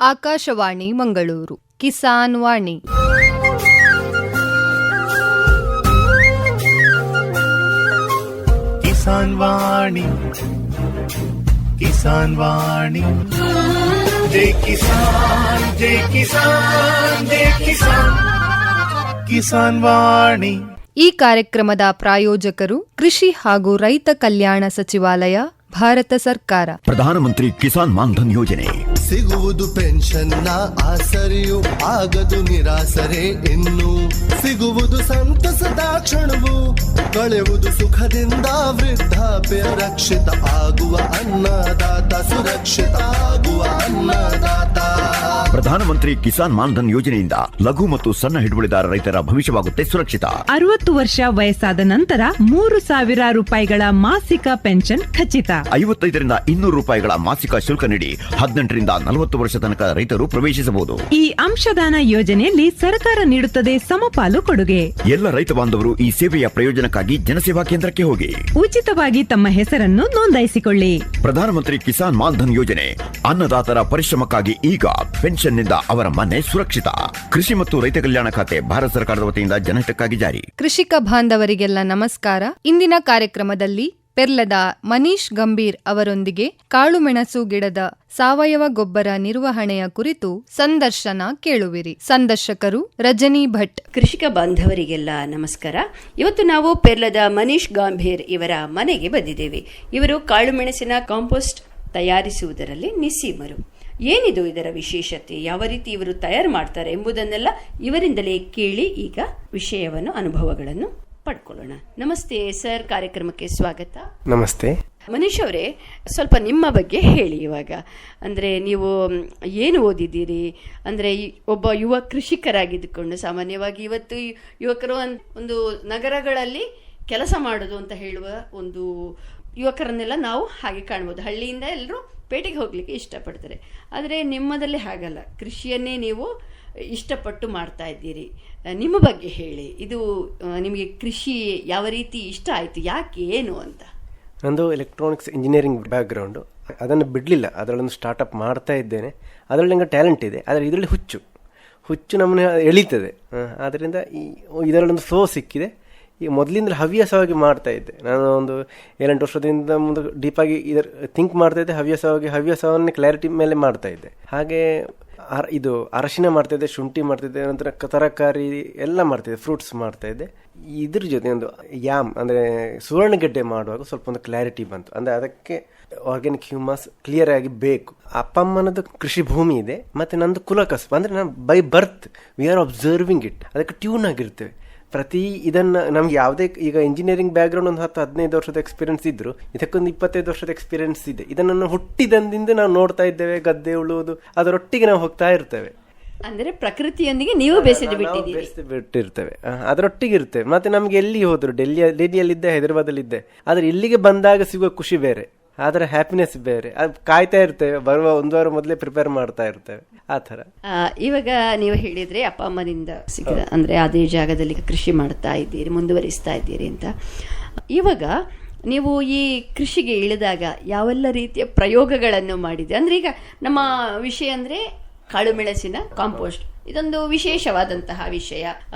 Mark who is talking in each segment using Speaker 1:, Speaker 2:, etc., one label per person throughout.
Speaker 1: ಆಕಾಶವಾಣಿ ಮಂಗಳೂರು ಕಿಸಾನ್ ವಾಣಿ.
Speaker 2: ಕಿಸಾನ್ ವಾಣಿ, ಕಿಸಾನ್ ವಾಣಿ, ಜೈ ಕಿಸಾನ್, ಜೈ ಕಿಸಾನ್, ಜೈ ಕಿಸಾನ್, ಕಿಸಾನ್ ವಾಣಿ.
Speaker 1: ಈ ಕಾರ್ಯಕ್ರಮದ ಪ್ರಾಯೋಜಕರು ಕೃಷಿ ಹಾಗೂ ರೈತ ಕಲ್ಯಾಣ ಸಚಿವಾಲಯ, ಭಾರತ ಸರ್ಕಾರ.
Speaker 3: ಪ್ರಧಾನಮಂತ್ರಿ ಕಿಸಾನ್ ಮಾನ್ಧನ್ ಯೋಜನೆ
Speaker 4: ಸಿಗುವುದು ಪೆನ್ಷನ್ನ ಆಸರೆಯು, ಆಗದು ನಿರಾಸರೆ ಇನ್ನು, ಸಿಗುವುದು ಸಂತಸದ ಕ್ಷಣವು, ಕಳೆಯುವುದು ಸುಖದಿಂದ ವೃದ್ಧಾಪ್ಯ ರಕ್ಷಿತ ಆಗುವ ಅನ್ನದಾತ ಸುರಕ್ಷಿತ ಆಗುವ ಅನ್ನದಾತ.
Speaker 3: ಪ್ರಧಾನಮಂತ್ರಿ ಕಿಸಾನ್ ಮಾನ್ಧನ್ ಯೋಜನೆಯಿಂದ ಲಘು ಮತ್ತು ಸಣ್ಣ ಹಿಡುವಳಿದಾರ ರೈತರ ಭವಿಷ್ಯವಾಗುತ್ತೆ ಸುರಕ್ಷಿತ.
Speaker 5: 60 ವರ್ಷ ವಯಸ್ಸಾದ ನಂತರ 3,000 ರೂಪಾಯಿಗಳ ಮಾಸಿಕ ಪೆನ್ಷನ್ ಖಚಿತ.
Speaker 3: 55ರಿಂದ 200 ರೂಪಾಯಿಗಳ ಮಾಸಿಕ ಶುಲ್ಕ ನೀಡಿ 18ರಿಂದ 40 ವರ್ಷ ತನಕ ರೈತರು ಪ್ರವೇಶಿಸಬಹುದು.
Speaker 5: ಈ ಅಂಶದಾನ ಯೋಜನೆಯಲ್ಲಿ ಸರ್ಕಾರ ನೀಡುತ್ತದೆ ಸಮಪಾಲು ಕೊಡುಗೆ.
Speaker 3: ಎಲ್ಲ ರೈತ ಬಾಂಧವರು ಈ ಸೇವೆಯ ಪ್ರಯೋಜನಕ್ಕಾಗಿ ಜನಸೇವಾ ಕೇಂದ್ರಕ್ಕೆ ಹೋಗಿ
Speaker 5: ಉಚಿತವಾಗಿ ತಮ್ಮ ಹೆಸರನ್ನು ನೋಂದಾಯಿಸಿಕೊಳ್ಳಿ.
Speaker 3: ಪ್ರಧಾನಮಂತ್ರಿ ಕಿಸಾನ್ ಮಾನ್ಧನ್ ಯೋಜನೆ ಅನ್ನದಾತರ ಪರಿಶ್ರಮಕ್ಕಾಗಿ ಈಗ, ಪೆನ್ಷನ್ನಿಂದ ಅವರ ಮನೆ ಸುರಕ್ಷಿತ. ಕೃಷಿ ಮತ್ತು ರೈತ ಕಲ್ಯಾಣ ಖಾತೆ ಭಾರತ ಸರ್ಕಾರದ ವತಿಯಿಂದ ಜನಹಿತಕ್ಕಾಗಿ ಜಾರಿ.
Speaker 1: ಕೃಷಿಕ ಬಾಂಧವರಿಗೆಲ್ಲ ನಮಸ್ಕಾರ. ಇಂದಿನ ಕಾರ್ಯಕ್ರಮದಲ್ಲಿ ಪೆರ್ಲದ ಮನೀಶ್ ಗಂಭೀರ್ ಅವರೊಂದಿಗೆ ಕಾಳುಮೆಣಸು ಗಿಡದ ಸಾವಯವ ಗೊಬ್ಬರ ನಿರ್ವಹಣೆಯ ಕುರಿತು ಸಂದರ್ಶನ ಕೇಳುವಿರಿ. ಸಂದರ್ಶಕರು ರಜನಿ ಭಟ್.
Speaker 6: ಕೃಷಿಕ ಬಾಂಧವರಿಗೆಲ್ಲ ನಮಸ್ಕಾರ. ಇವತ್ತು ನಾವು ಪೆರ್ಲದ ಮನೀಶ್ ಗಂಭೀರ್ ಇವರ ಮನೆಗೆ ಬಂದಿದ್ದೇವೆ. ಇವರು ಕಾಳುಮೆಣಸಿನ ಕಾಂಪೋಸ್ಟ್ ತಯಾರಿಸುವುದರಲ್ಲಿ ನಿಸ್ಸೀಮರು. ಏನಿದು ಇದರ ವಿಶೇಷತೆ, ಯಾವ ರೀತಿ ಇವರು ತಯಾರು ಮಾಡ್ತಾರೆ ಎಂಬುದನ್ನೆಲ್ಲ ಇವರಿಂದಲೇ ಕೇಳಿ ಈಗ ವಿಷಯವನ್ನು, ಅನುಭವಗಳನ್ನು ಪಡ್ಕೊಳ್ಳೋಣ. ನಮಸ್ತೆ ಸರ್, ಕಾರ್ಯಕ್ರಮಕ್ಕೆ ಸ್ವಾಗತ.
Speaker 7: ನಮಸ್ತೆ.
Speaker 6: ಮನೀಶ್ ಅವರೇ, ಸ್ವಲ್ಪ ನಿಮ್ಮ ಬಗ್ಗೆ ಹೇಳಿ. ಇವಾಗ ಅಂದರೆ ನೀವು ಏನು ಓದಿದ್ದೀರಿ? ಅಂದರೆ ಒಬ್ಬ ಯುವ ಕೃಷಿಕರಾಗಿದ್ದುಕೊಂಡು, ಸಾಮಾನ್ಯವಾಗಿ ಇವತ್ತು ಯುವಕರು ಒಂದು ನಗರಗಳಲ್ಲಿ ಕೆಲಸ ಮಾಡೋದು ಅಂತ ಹೇಳುವ ಒಂದು ಯುವಕರನ್ನೆಲ್ಲ ನಾವು ಹಾಗೆ ಕಾಣ್ಬೋದು. ಹಳ್ಳಿಯಿಂದ ಎಲ್ಲರೂ ಪೇಟೆಗೆ ಹೋಗಲಿಕ್ಕೆ ಇಷ್ಟಪಡ್ತಾರೆ. ಆದರೆ ನಿಮ್ಮದಲ್ಲಿ ಹಾಗಲ್ಲ, ಕೃಷಿಯನ್ನೇ ನೀವು ಇಷ್ಟಪಟ್ಟು ಮಾಡ್ತಾ ಇದ್ದೀರಿ. ನಿಮ್ಮ ಬಗ್ಗೆ ಹೇಳಿ. ಇದು ನಿಮಗೆ ಕೃಷಿ ಯಾವ ರೀತಿ ಇಷ್ಟ ಆಯಿತು, ಯಾಕೆ, ಏನು ಅಂತ?
Speaker 7: ನಂದು ಎಲೆಕ್ಟ್ರಾನಿಕ್ಸ್ ಇಂಜಿನಿಯರಿಂಗ್ ಬ್ಯಾಕ್ಗ್ರೌಂಡು. ಅದನ್ನು ಬಿಡಲಿಲ್ಲ, ಅದರಲ್ಲೊಂದು ಸ್ಟಾರ್ಟಪ್ ಮಾಡ್ತಾ ಇದ್ದೇನೆ. ಅದರಲ್ಲಿ ನಂಗೆ ಟ್ಯಾಲೆಂಟ್ ಇದೆ, ಆದರೆ ಇದರಲ್ಲಿ ಹುಚ್ಚು ನಮ್ಮನ್ನು ಎಳೀತದೆ. ಆದ್ದರಿಂದ ಇದರಲ್ಲೊಂದು ಫ್ಲೋ ಸಿಕ್ಕಿದೆ. ಈ ಮೊದಲಿಂದಲೇ ಹವ್ಯಾಸವಾಗಿ ಮಾಡ್ತಾ ಇದ್ದೆ. ನಾನು ಒಂದು 7-8 ವರ್ಷದಿಂದ ಮುಂದೆ ಡೀಪಾಗಿ ಥಿಂಕ್ ಮಾಡ್ತಾ ಇದ್ದೆ. ಹವ್ಯಾಸವನ್ನೇ ಕ್ಲಾರಿಟಿ ಮೇಲೆ ಮಾಡ್ತಾ ಇದ್ದೆ. ಹಾಗೆ ಇದು ಅರಶಿನ ಮಾಡ್ತಾಯಿದ್ದೆ, ಶುಂಠಿ ಮಾಡ್ತಿದ್ದೆ, ನಂತರ ತರಕಾರಿ ಎಲ್ಲ ಮಾಡ್ತಾಯಿದ್ದೆ, ಫ್ರೂಟ್ಸ್ ಮಾಡ್ತಾಯಿದ್ದೆ. ಇದ್ರ ಜೊತೆ ಒಂದು ಅಂದರೆ ಸುವರ್ಣಗೆಡ್ಡೆ ಮಾಡುವಾಗ ಸ್ವಲ್ಪ ಒಂದು ಕ್ಲಾರಿಟಿ ಬಂತು. ಅಂದರೆ ಅದಕ್ಕೆ ಆರ್ಗ್ಯಾನಿಕ್ ಹ್ಯೂಮಸ್ ಕ್ಲಿಯರ್ ಆಗಿ ಬೇಕು. ಅಪ್ಪ ಅಮ್ಮನದು ಕೃಷಿ ಭೂಮಿ ಇದೆ, ಮತ್ತು ನಂದು ಕುಲಕಸಬು. ಅಂದರೆ ನಾನು by birth we are observing it. ಅದಕ್ಕೆ ಟ್ಯೂನ್ ಆಗಿರ್ತೇವೆ. ಇದನ್ನು ನಮ್ಗೆ ಯಾವುದೇ ಈಗ ಇಂಜಿನಿಯರಿಂಗ್ ಬ್ಯಾಕ್ಗ್ರೌಂಡ್ ಒಂದು 10-15 ವರ್ಷದ ಎಕ್ಸ್ಪೀರಿಯನ್ಸ್ ಇದ್ರು, ಇದಕ್ಕೊಂದು 25 ವರ್ಷದ ಎಕ್ಸ್ಪೀರಿಯನ್ಸ್ ಇದೆ. ಇದನ್ನು ಹುಟ್ಟಿದಂದಿಂದ ನಾವು ನೋಡ್ತಾ ಇದ್ದೇವೆ. ಗದ್ದೆ ಉಳುವುದು ಅದರೊಟ್ಟಿಗೆ ನಾವು ಹೋಗ್ತಾ ಇರ್ತೇವೆ.
Speaker 6: ಅಂದರೆ ಪ್ರಕೃತಿಯೊಂದಿಗೆ ನೀವು
Speaker 7: ಬಿಟ್ಟಿರ್ತೇವೆ, ಅದರೊಟ್ಟಿಗೆ ಇರ್ತೇವೆ. ಮತ್ತೆ ನಮ್ಗೆ ಎಲ್ಲಿ ಹೋದ್ರು, ಡೆಲ್ಲಿಯಲ್ಲಿದ್ದೆ, ಹೈದರಾಬಾದಲ್ಲಿದ್ದೆ, ಆದರೆ ಇಲ್ಲಿಗೆ ಬಂದಾಗ ಸಿಗುವ ಖುಷಿ ಬೇರೆ, ಅದರ ಹ್ಯಾಪಿನೆಸ್ ಬೇರೆ. ಅದು ಕಾಯ್ತಾ ಇರ್ತೇವೆ, ಬರುವ 1 ವಾರ ಮೊದಲೇ ಪ್ರಿಪೇರ್ ಮಾಡ್ತಾ ಇರ್ತೇವೆ. ಆ ಥರ.
Speaker 6: ಇವಾಗ ನೀವು ಹೇಳಿದ್ರೆ ಅಪ್ಪ ಅಮ್ಮನಿಂದ ಸಿಕ್ಕ, ಅಂದರೆ ಅದೇ ಜಾಗದಲ್ಲಿ ಕೃಷಿ ಮಾಡ್ತಾ ಇದ್ದೀರಿ, ಮುಂದುವರಿಸ್ತಾ ಇದ್ದೀರಿ ಅಂತ. ಇವಾಗ ನೀವು ಈ ಕೃಷಿಗೆ ಇಳಿದಾಗ ಯಾವೆಲ್ಲ ರೀತಿಯ ಪ್ರಯೋಗಗಳನ್ನು ಮಾಡಿದೆ? ಅಂದರೆ ಈಗ ನಮ್ಮ ವಿಷಯ ಅಂದರೆ ಕಾಳುಮೆಣಸಿನ ಕಾಂಪೋಸ್ಟ್, ಇದೊಂದು ವಿಶೇಷವಾದಂತಹ ವಿಷಯ.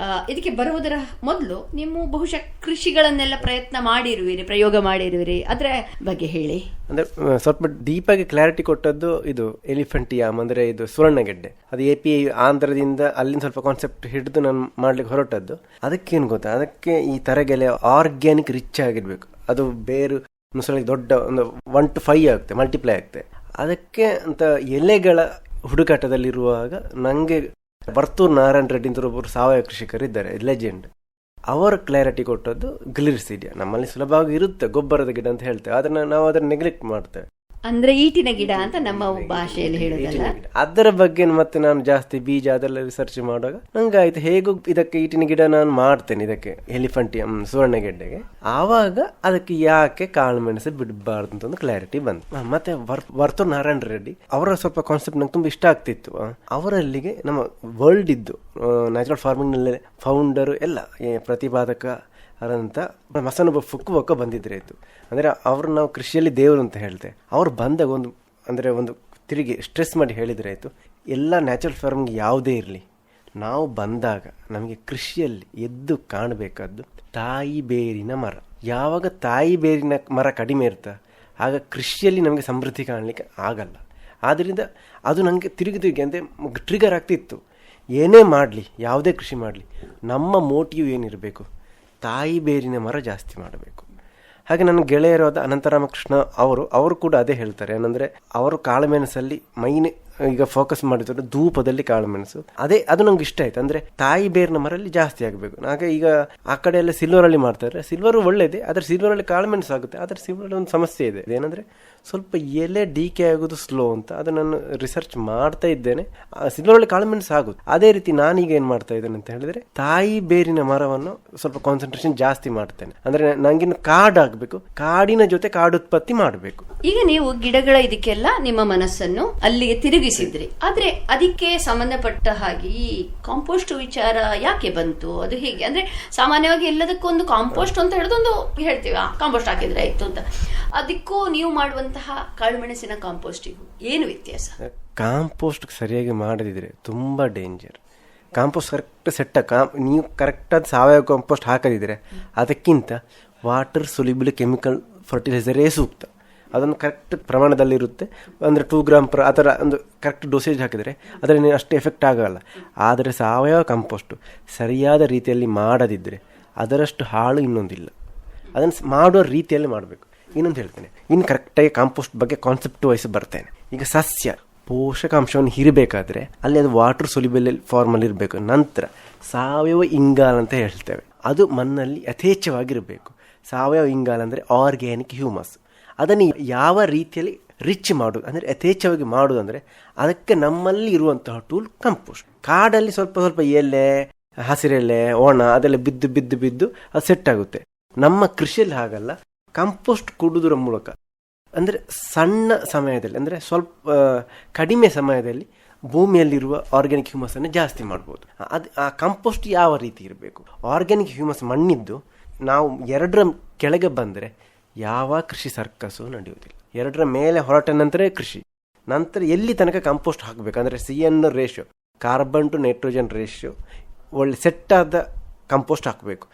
Speaker 6: ಇದಕ್ಕೆ ಬರುವುದರ ಮೊದಲು ನೀವು ಬಹುಶಃ ಕೃಷಿಗಳನ್ನೆಲ್ಲ ಪ್ರಯೋಗ ಮಾಡಿರುವಿರಿ. ಅದರ ಬಗ್ಗೆ ಹೇಳಿ.
Speaker 7: ಅಂದ್ರೆ ಸ್ವಲ್ಪ ಡೀಪಾಗಿ ಕ್ಲಾರಿಟಿ ಕೊಟ್ಟದ್ದು ಇದು ಎಲಿಫೆಂಟಿಯಾಮ್, ಅಂದರೆ ಇದು ಸುವರ್ಣಗೆಡ್ಡೆ. ಅದು API ಆಂಧ್ರದಿಂದ, ಅಲ್ಲಿಂದ ಸ್ವಲ್ಪ ಕಾನ್ಸೆಪ್ಟ್ ಹಿಡಿದು ನಾನು ಮಾಡ್ಲಿಕ್ಕೆ ಹೊರಟದ್ದು. ಅದಕ್ಕೇನು ಗೊತ್ತಾ, ಅದಕ್ಕೆ ಈ ತರಗೆಲೆ ಆರ್ಗ್ಯಾನಿಕ್ ರಿಚ್ ಆಗಿರ್ಬೇಕು. ಅದು ಬೇರು ಮುಸಳಿಗೆ ದೊಡ್ಡ ಒಂದು 1 to 5 ಆಗುತ್ತೆ, ಮಲ್ಟಿಪ್ಲೈ ಆಗುತ್ತೆ. ಅದಕ್ಕೆ ಅಂತ ಎಲೆಗಳ ಹುಡುಕಾಟದಲ್ಲಿರುವಾಗ ನನಗೆ ವರ್ತೂರ್ ನಾರಾಯಣ ರೆಡ್ಡಿ ಅಂತ ಒಬ್ಬರು ಸಾವಯವ ಕೃಷಿಕರಿದ್ದಾರೆ, ಲೆಜೆಂಡ್. ಅವರ ಕ್ಲಾರಿಟಿ ಕೊಟ್ಟದ್ದು ಗ್ಲಿರಿಸಿಡಿಯಾ. ನಮ್ಮಲ್ಲಿ ಸುಲಭವಾಗಿ ಇರುತ್ತೆ ಗೊಬ್ಬರದ ಗಿಡ ಅಂತ ಹೇಳ್ತೇವೆ, ಅದನ್ನ ನಾವು ಅದನ್ನ ನೆಗ್ಲೆಕ್ಟ್ ಮಾಡ್ತೇವೆ.
Speaker 6: ಅಂದ್ರೆ ಈಟಿನ ಗಿಡ ಅಂತ ನಮ್ಮ ಭಾಷೆಯಲ್ಲಿ ಹೇಳೋದಲ್ಲ.
Speaker 7: ಅದರ ಬಗ್ಗೆ ಮತ್ತೆ ನಾನು ಜಾಸ್ತಿ ಬೀಜ ಅದೆಲ್ಲ ರಿಸರ್ಚ್ ಮಾಡುವಾಗ ನಂಗೆ ಆಯ್ತು, ಹೇಗೂ ಇದಕ್ಕೆ ಈಟಿನ ಗಿಡ ನಾನು ಮಾಡ್ತೇನೆ, ಇದಕ್ಕೆ ಎಲಿಫೆಂಟಿಯಂ ಸುವರ್ಣಗೆಡ್ಡೆಗೆ. ಆವಾಗ ಅದಕ್ಕೆ ಯಾಕೆ ಕಾಳುಮೆಣಸು ಬಿಡಬಾರ್ದು ಅಂತ ಒಂದು ಕ್ಲಾರಿಟಿ ಬಂತು. ಮತ್ತೆ ವರ್ತೂರ್ ನಾರಾಯಣ ರೆಡ್ಡಿ ಅವರ ಸ್ವಲ್ಪ ಕಾನ್ಸೆಪ್ಟ್ ನಂಗೆ ತುಂಬ ಇಷ್ಟ ಆಗ್ತಿತ್ತು. ಅವರಲ್ಲಿಗೆ ನಮ್ಮ ವರ್ಲ್ಡ್ ಇದ್ದು ನ್ಯಾಚುರಲ್ ಫಾರ್ಮಿಂಗ್ ನಲ್ಲಿ ಫೌಂಡರ್ ಎಲ್ಲ ಪ್ರತಿಪಾದಕ ಅದಂತ ಮಸನೊಬ್ಬ ಫುಕ್ಕುವಕ್ಕ ಬಂದಿದ್ರೆ ಇತ್ತು. ಅಂದರೆ ಅವರು ನಾವು ಕೃಷಿಯಲ್ಲಿ ದೇವರು ಅಂತ ಹೇಳ್ತೇವೆ. ಅವ್ರು ಬಂದಾಗ ಒಂದು ತಿರುಗಿ ಸ್ಟ್ರೆಸ್ ಮಾಡಿ ಹೇಳಿದ್ರೆ ಆಯಿತು, ಎಲ್ಲ ನ್ಯಾಚುರಲ್ ಫಾರ್ಮಿಂಗ್ ಯಾವುದೇ ಇರಲಿ, ನಾವು ಬಂದಾಗ ನಮಗೆ ಕೃಷಿಯಲ್ಲಿ ಎದ್ದು ಕಾಣಬೇಕಾದ್ದು ತಾಯಿ ಬೇರಿನ ಮರ. ಯಾವಾಗ ತಾಯಿ ಬೇರಿನ ಮರ ಕಡಿಮೆ ಇರ್ತಾ ಆಗ ಕೃಷಿಯಲ್ಲಿ ನಮಗೆ ಸಮೃದ್ಧಿ ಕಾಣಲಿಕ್ಕೆ ಆಗಲ್ಲ. ಆದ್ದರಿಂದ ಅದು ನನಗೆ ತಿರುಗಿ ಅಂದರೆ ಟ್ರಿಗರ್ ಆಗ್ತಿತ್ತು. ಏನೇ ಮಾಡಲಿ, ಯಾವುದೇ ಕೃಷಿ ಮಾಡಲಿ, ನಮ್ಮ ಮೋಟಿವ್ ಏನಿರಬೇಕು, ತಾಯಿ ಬೇರಿನ ಮರ ಜಾಸ್ತಿ ಮಾಡಬೇಕು. ಹಾಗೆ ನನ್ನ ಗೆಳೆಯರಾದ ಅನಂತರಾಮಕೃಷ್ಣ ಅವರು ಕೂಡ ಅದೇ ಹೇಳ್ತಾರೆ. ಏನಂದರೆ ಅವರು ಕಾಳುಮೆಣಸಲ್ಲಿ ಮೈನ್ ಈಗ ಫೋಕಸ್ ಮಾಡಿದ್ರು ಧೂಪದಲ್ಲಿ ಕಾಳುಮೆಣಸು. ಅದು ನಂಗೆ ಇಷ್ಟ ಆಯ್ತು. ಅಂದರೆ ತಾಯಿ ಬೇರಿನ ಮರಲ್ಲಿ ಜಾಸ್ತಿ ಆಗಬೇಕು. ಹಾಗೆ ಈಗ ಆ ಕಡೆ ಎಲ್ಲ ಸಿಲ್ವರಲ್ಲಿ ಮಾಡ್ತಾರೆ, ಸಿಲ್ವರು ಒಳ್ಳೇದೇ, ಆದರೆ ಸಿಲ್ವರಲ್ಲಿ ಕಾಳುಮೆಣಸು ಆಗುತ್ತೆ. ಆದರೆ ಸಿಲ್ವರಲ್ಲಿ ಒಂದು ಸಮಸ್ಯೆ ಇದೆ, ಏನಂದರೆ ಸ್ವಲ್ಪ ಎಲೆ ಡಿಕೆ ಆಗೋದು ಸ್ಲೋ ಅಂತ. ಅದು ನಾನು ರಿಸರ್ಚ್ ಮಾಡ್ತಾ ಇದ್ದೇನೆ. ಸಿಲ್ವರಲ್ಲಿ ಕಾಳುಮೆಣಸು ಆಗುತ್ತೆ. ಅದೇ ರೀತಿ ನಾನೀಗ ಏನು ಮಾಡ್ತಾ ಇದ್ದೇನೆ ಅಂತ ಹೇಳಿದ್ರೆ, ತಾಯಿ ಬೇರಿನ ಮರವನ್ನು ಸ್ವಲ್ಪ ಕಾನ್ಸಂಟ್ರೇಷನ್ ಜಾಸ್ತಿ ಮಾಡ್ತೇನೆ. ಅಂದರೆ ನಂಗಿನ್ನು ಕಾಡಾಗಬೇಕು, ಕಾಡಿನ ಜೊತೆ ಕಾಡುತ್ಪತ್ತಿ ಮಾಡಬೇಕು.
Speaker 6: ಈಗ ನೀವು ಗಿಡಗಳ ಇದಕ್ಕೆಲ್ಲ ನಿಮ್ಮ ಮನಸ್ಸನ್ನು ಅಲ್ಲಿಗೆ ತಿರುಗಿಸಿದ್ರಿ, ಆದ್ರೆ ಅದಕ್ಕೆ ಸಂಬಂಧಪಟ್ಟ ಹಾಗೆ ಈ ಕಾಂಪೋಸ್ಟ್ ವಿಚಾರ ಯಾಕೆ ಬಂತು? ಅದು ಹೇಗೆ? ಅಂದ್ರೆ ಸಾಮಾನ್ಯವಾಗಿ ಎಲ್ಲದಕ್ಕೊಂದು ಕಾಂಪೋಸ್ಟ್ ಅಂತ ಹೇಳೋದೊಂದು ಹೇಳ್ತೀವಿ, ಕಾಂಪೋಸ್ಟ್ ಹಾಕಿದ್ರೆ ಆಯ್ತು ಅಂತ. ಅದಕ್ಕೂ ನೀವು ಮಾಡುವಂತಹ ಕಾಳುಮೆಣಸಿನ ಕಾಂಪೋಸ್ಟಿಗೂ ಏನು ವ್ಯತ್ಯಾಸ?
Speaker 7: ಕಾಂಪೋಸ್ಟ್ ಸರಿಯಾಗಿ ಮಾಡದಿದ್ರೆ ತುಂಬ ಡೇಂಜರ್. ಕಾಂಪೋಸ್ಟ್ ಕರೆಕ್ಟ್ ನೀವು ಕರೆಕ್ಟಾದ ಸಾವಯವ ಕಾಂಪೋಸ್ಟ್ ಹಾಕದಿದ್ರೆ ಅದಕ್ಕಿಂತ ವಾಟರ್ ಸೊಲ್ಯುಬಲ್ ಕೆಮಿಕಲ್ ಫರ್ಟಿಲೈಸರೇ ಸೂಕ್ತ. ಅದನ್ನು ಕರೆಕ್ಟ್ ಪ್ರಮಾಣದಲ್ಲಿರುತ್ತೆ. ಅಂದರೆ 2 ಗ್ರಾಮ್ ಆ ಥರ ಒಂದು ಕರೆಕ್ಟ್ ಡೋಸೇಜ್ ಹಾಕಿದರೆ ಅದರಲ್ಲಿ ಅಷ್ಟು ಎಫೆಕ್ಟ್ ಆಗೋಲ್ಲ. ಆದರೆ ಸಾವಯವ ಕಾಂಪೋಸ್ಟು ಸರಿಯಾದ ರೀತಿಯಲ್ಲಿ ಮಾಡದಿದ್ದರೆ ಅದರಷ್ಟು ಹಾಳು ಇನ್ನೊಂದಿಲ್ಲ. ಅದನ್ನು ಮಾಡುವ ರೀತಿಯಲ್ಲಿ ಮಾಡಬೇಕು. ಇನ್ನೊಂದು ಹೇಳ್ತೇನೆ, ಇನ್ನು ಕರೆಕ್ಟಾಗಿ ಕಾಂಪೋಸ್ಟ್ ಬಗ್ಗೆ ಕಾನ್ಸೆಪ್ಟ್ ವೈಸ್ ಬರ್ತೇನೆ. ಈಗ ಸಸ್ಯ ಪೋಷಕಾಂಶವನ್ನು ಹೀರಬೇಕಾದ್ರೆ ಅಲ್ಲಿ ಅದು ವಾಟರ್ ಸೊಲ್ಯುಬಲ್ ಫಾರ್ಮಲ್ಲಿ ಇರಬೇಕು. ನಂತರ ಸಾವಯವ ಇಂಗಾಲ ಅಂತ ಹೇಳ್ತೇವೆ, ಅದು ಮಣ್ಣಲ್ಲಿ ಯಥೇಚ್ಛವಾಗಿರಬೇಕು. ಸಾವಯವ ಇಂಗಾಲ ಅಂದರೆ ಆರ್ಗ್ಯಾನಿಕ್ ಹ್ಯೂಮಸ್. ಅದನ್ನು ಯಾವ ರೀತಿಯಲ್ಲಿ ರಿಚ್ ಮಾಡೋದು, ಅಂದರೆ ಯಥೇಚ್ಛವಾಗಿ ಮಾಡೋದು, ಅಂದರೆ ಅದಕ್ಕೆ ನಮ್ಮಲ್ಲಿ ಇರುವಂತಹ ಟೂಲ್ ಕಂಪೋಸ್ಟ್. ಕಾಡಲ್ಲಿ ಸ್ವಲ್ಪ ಸ್ವಲ್ಪ ಎಲೆ, ಹಸಿರೆಲೆ, ಒಣ ಅದೆಲ್ಲ ಬಿದ್ದು ಅದು ಸೆಟ್ ಆಗುತ್ತೆ. ನಮ್ಮ ಕೃಷಿಯಲ್ಲಿ ಹಾಗಲ್ಲ. ಕಂಪೋಸ್ಟ್ ಕೊಡುವುದರ ಮೂಲಕ ಅಂದರೆ ಸಣ್ಣ ಸಮಯದಲ್ಲಿ, ಅಂದರೆ ಸ್ವಲ್ಪ ಕಡಿಮೆ ಸಮಯದಲ್ಲಿ ಭೂಮಿಯಲ್ಲಿರುವ ಆರ್ಗ್ಯಾನಿಕ್ ಹ್ಯೂಮಸನ್ನು ಜಾಸ್ತಿ ಮಾಡ್ಬೋದು. ಆ ಕಂಪೋಸ್ಟ್ ಯಾವ ರೀತಿ ಇರಬೇಕು? ಆರ್ಗ್ಯಾನಿಕ್ ಹ್ಯೂಮಸ್ ಮಣ್ಣಿದ್ದು ನಾವು 2ರ ಕೆಳಗೆ ಬಂದರೆ ಯಾವ ಕೃಷಿ ಸರ್ಕಸು ನಡೆಯುವುದಿಲ್ಲ. 2ರ ಮೇಲೆ ಹೊರಟ ನಂತರ ಕೃಷಿ. ನಂತರ ಎಲ್ಲಿ ತನಕ ಕಂಪೋಸ್ಟ್ ಹಾಕಬೇಕು ಅಂದರೆ CN ratio, carbon to nitrogen ratio ಒಳ್ಳೆ ಸೆಟ್ಟಾದ ಕಂಪೋಸ್ಟ್ ಹಾಕಬೇಕು.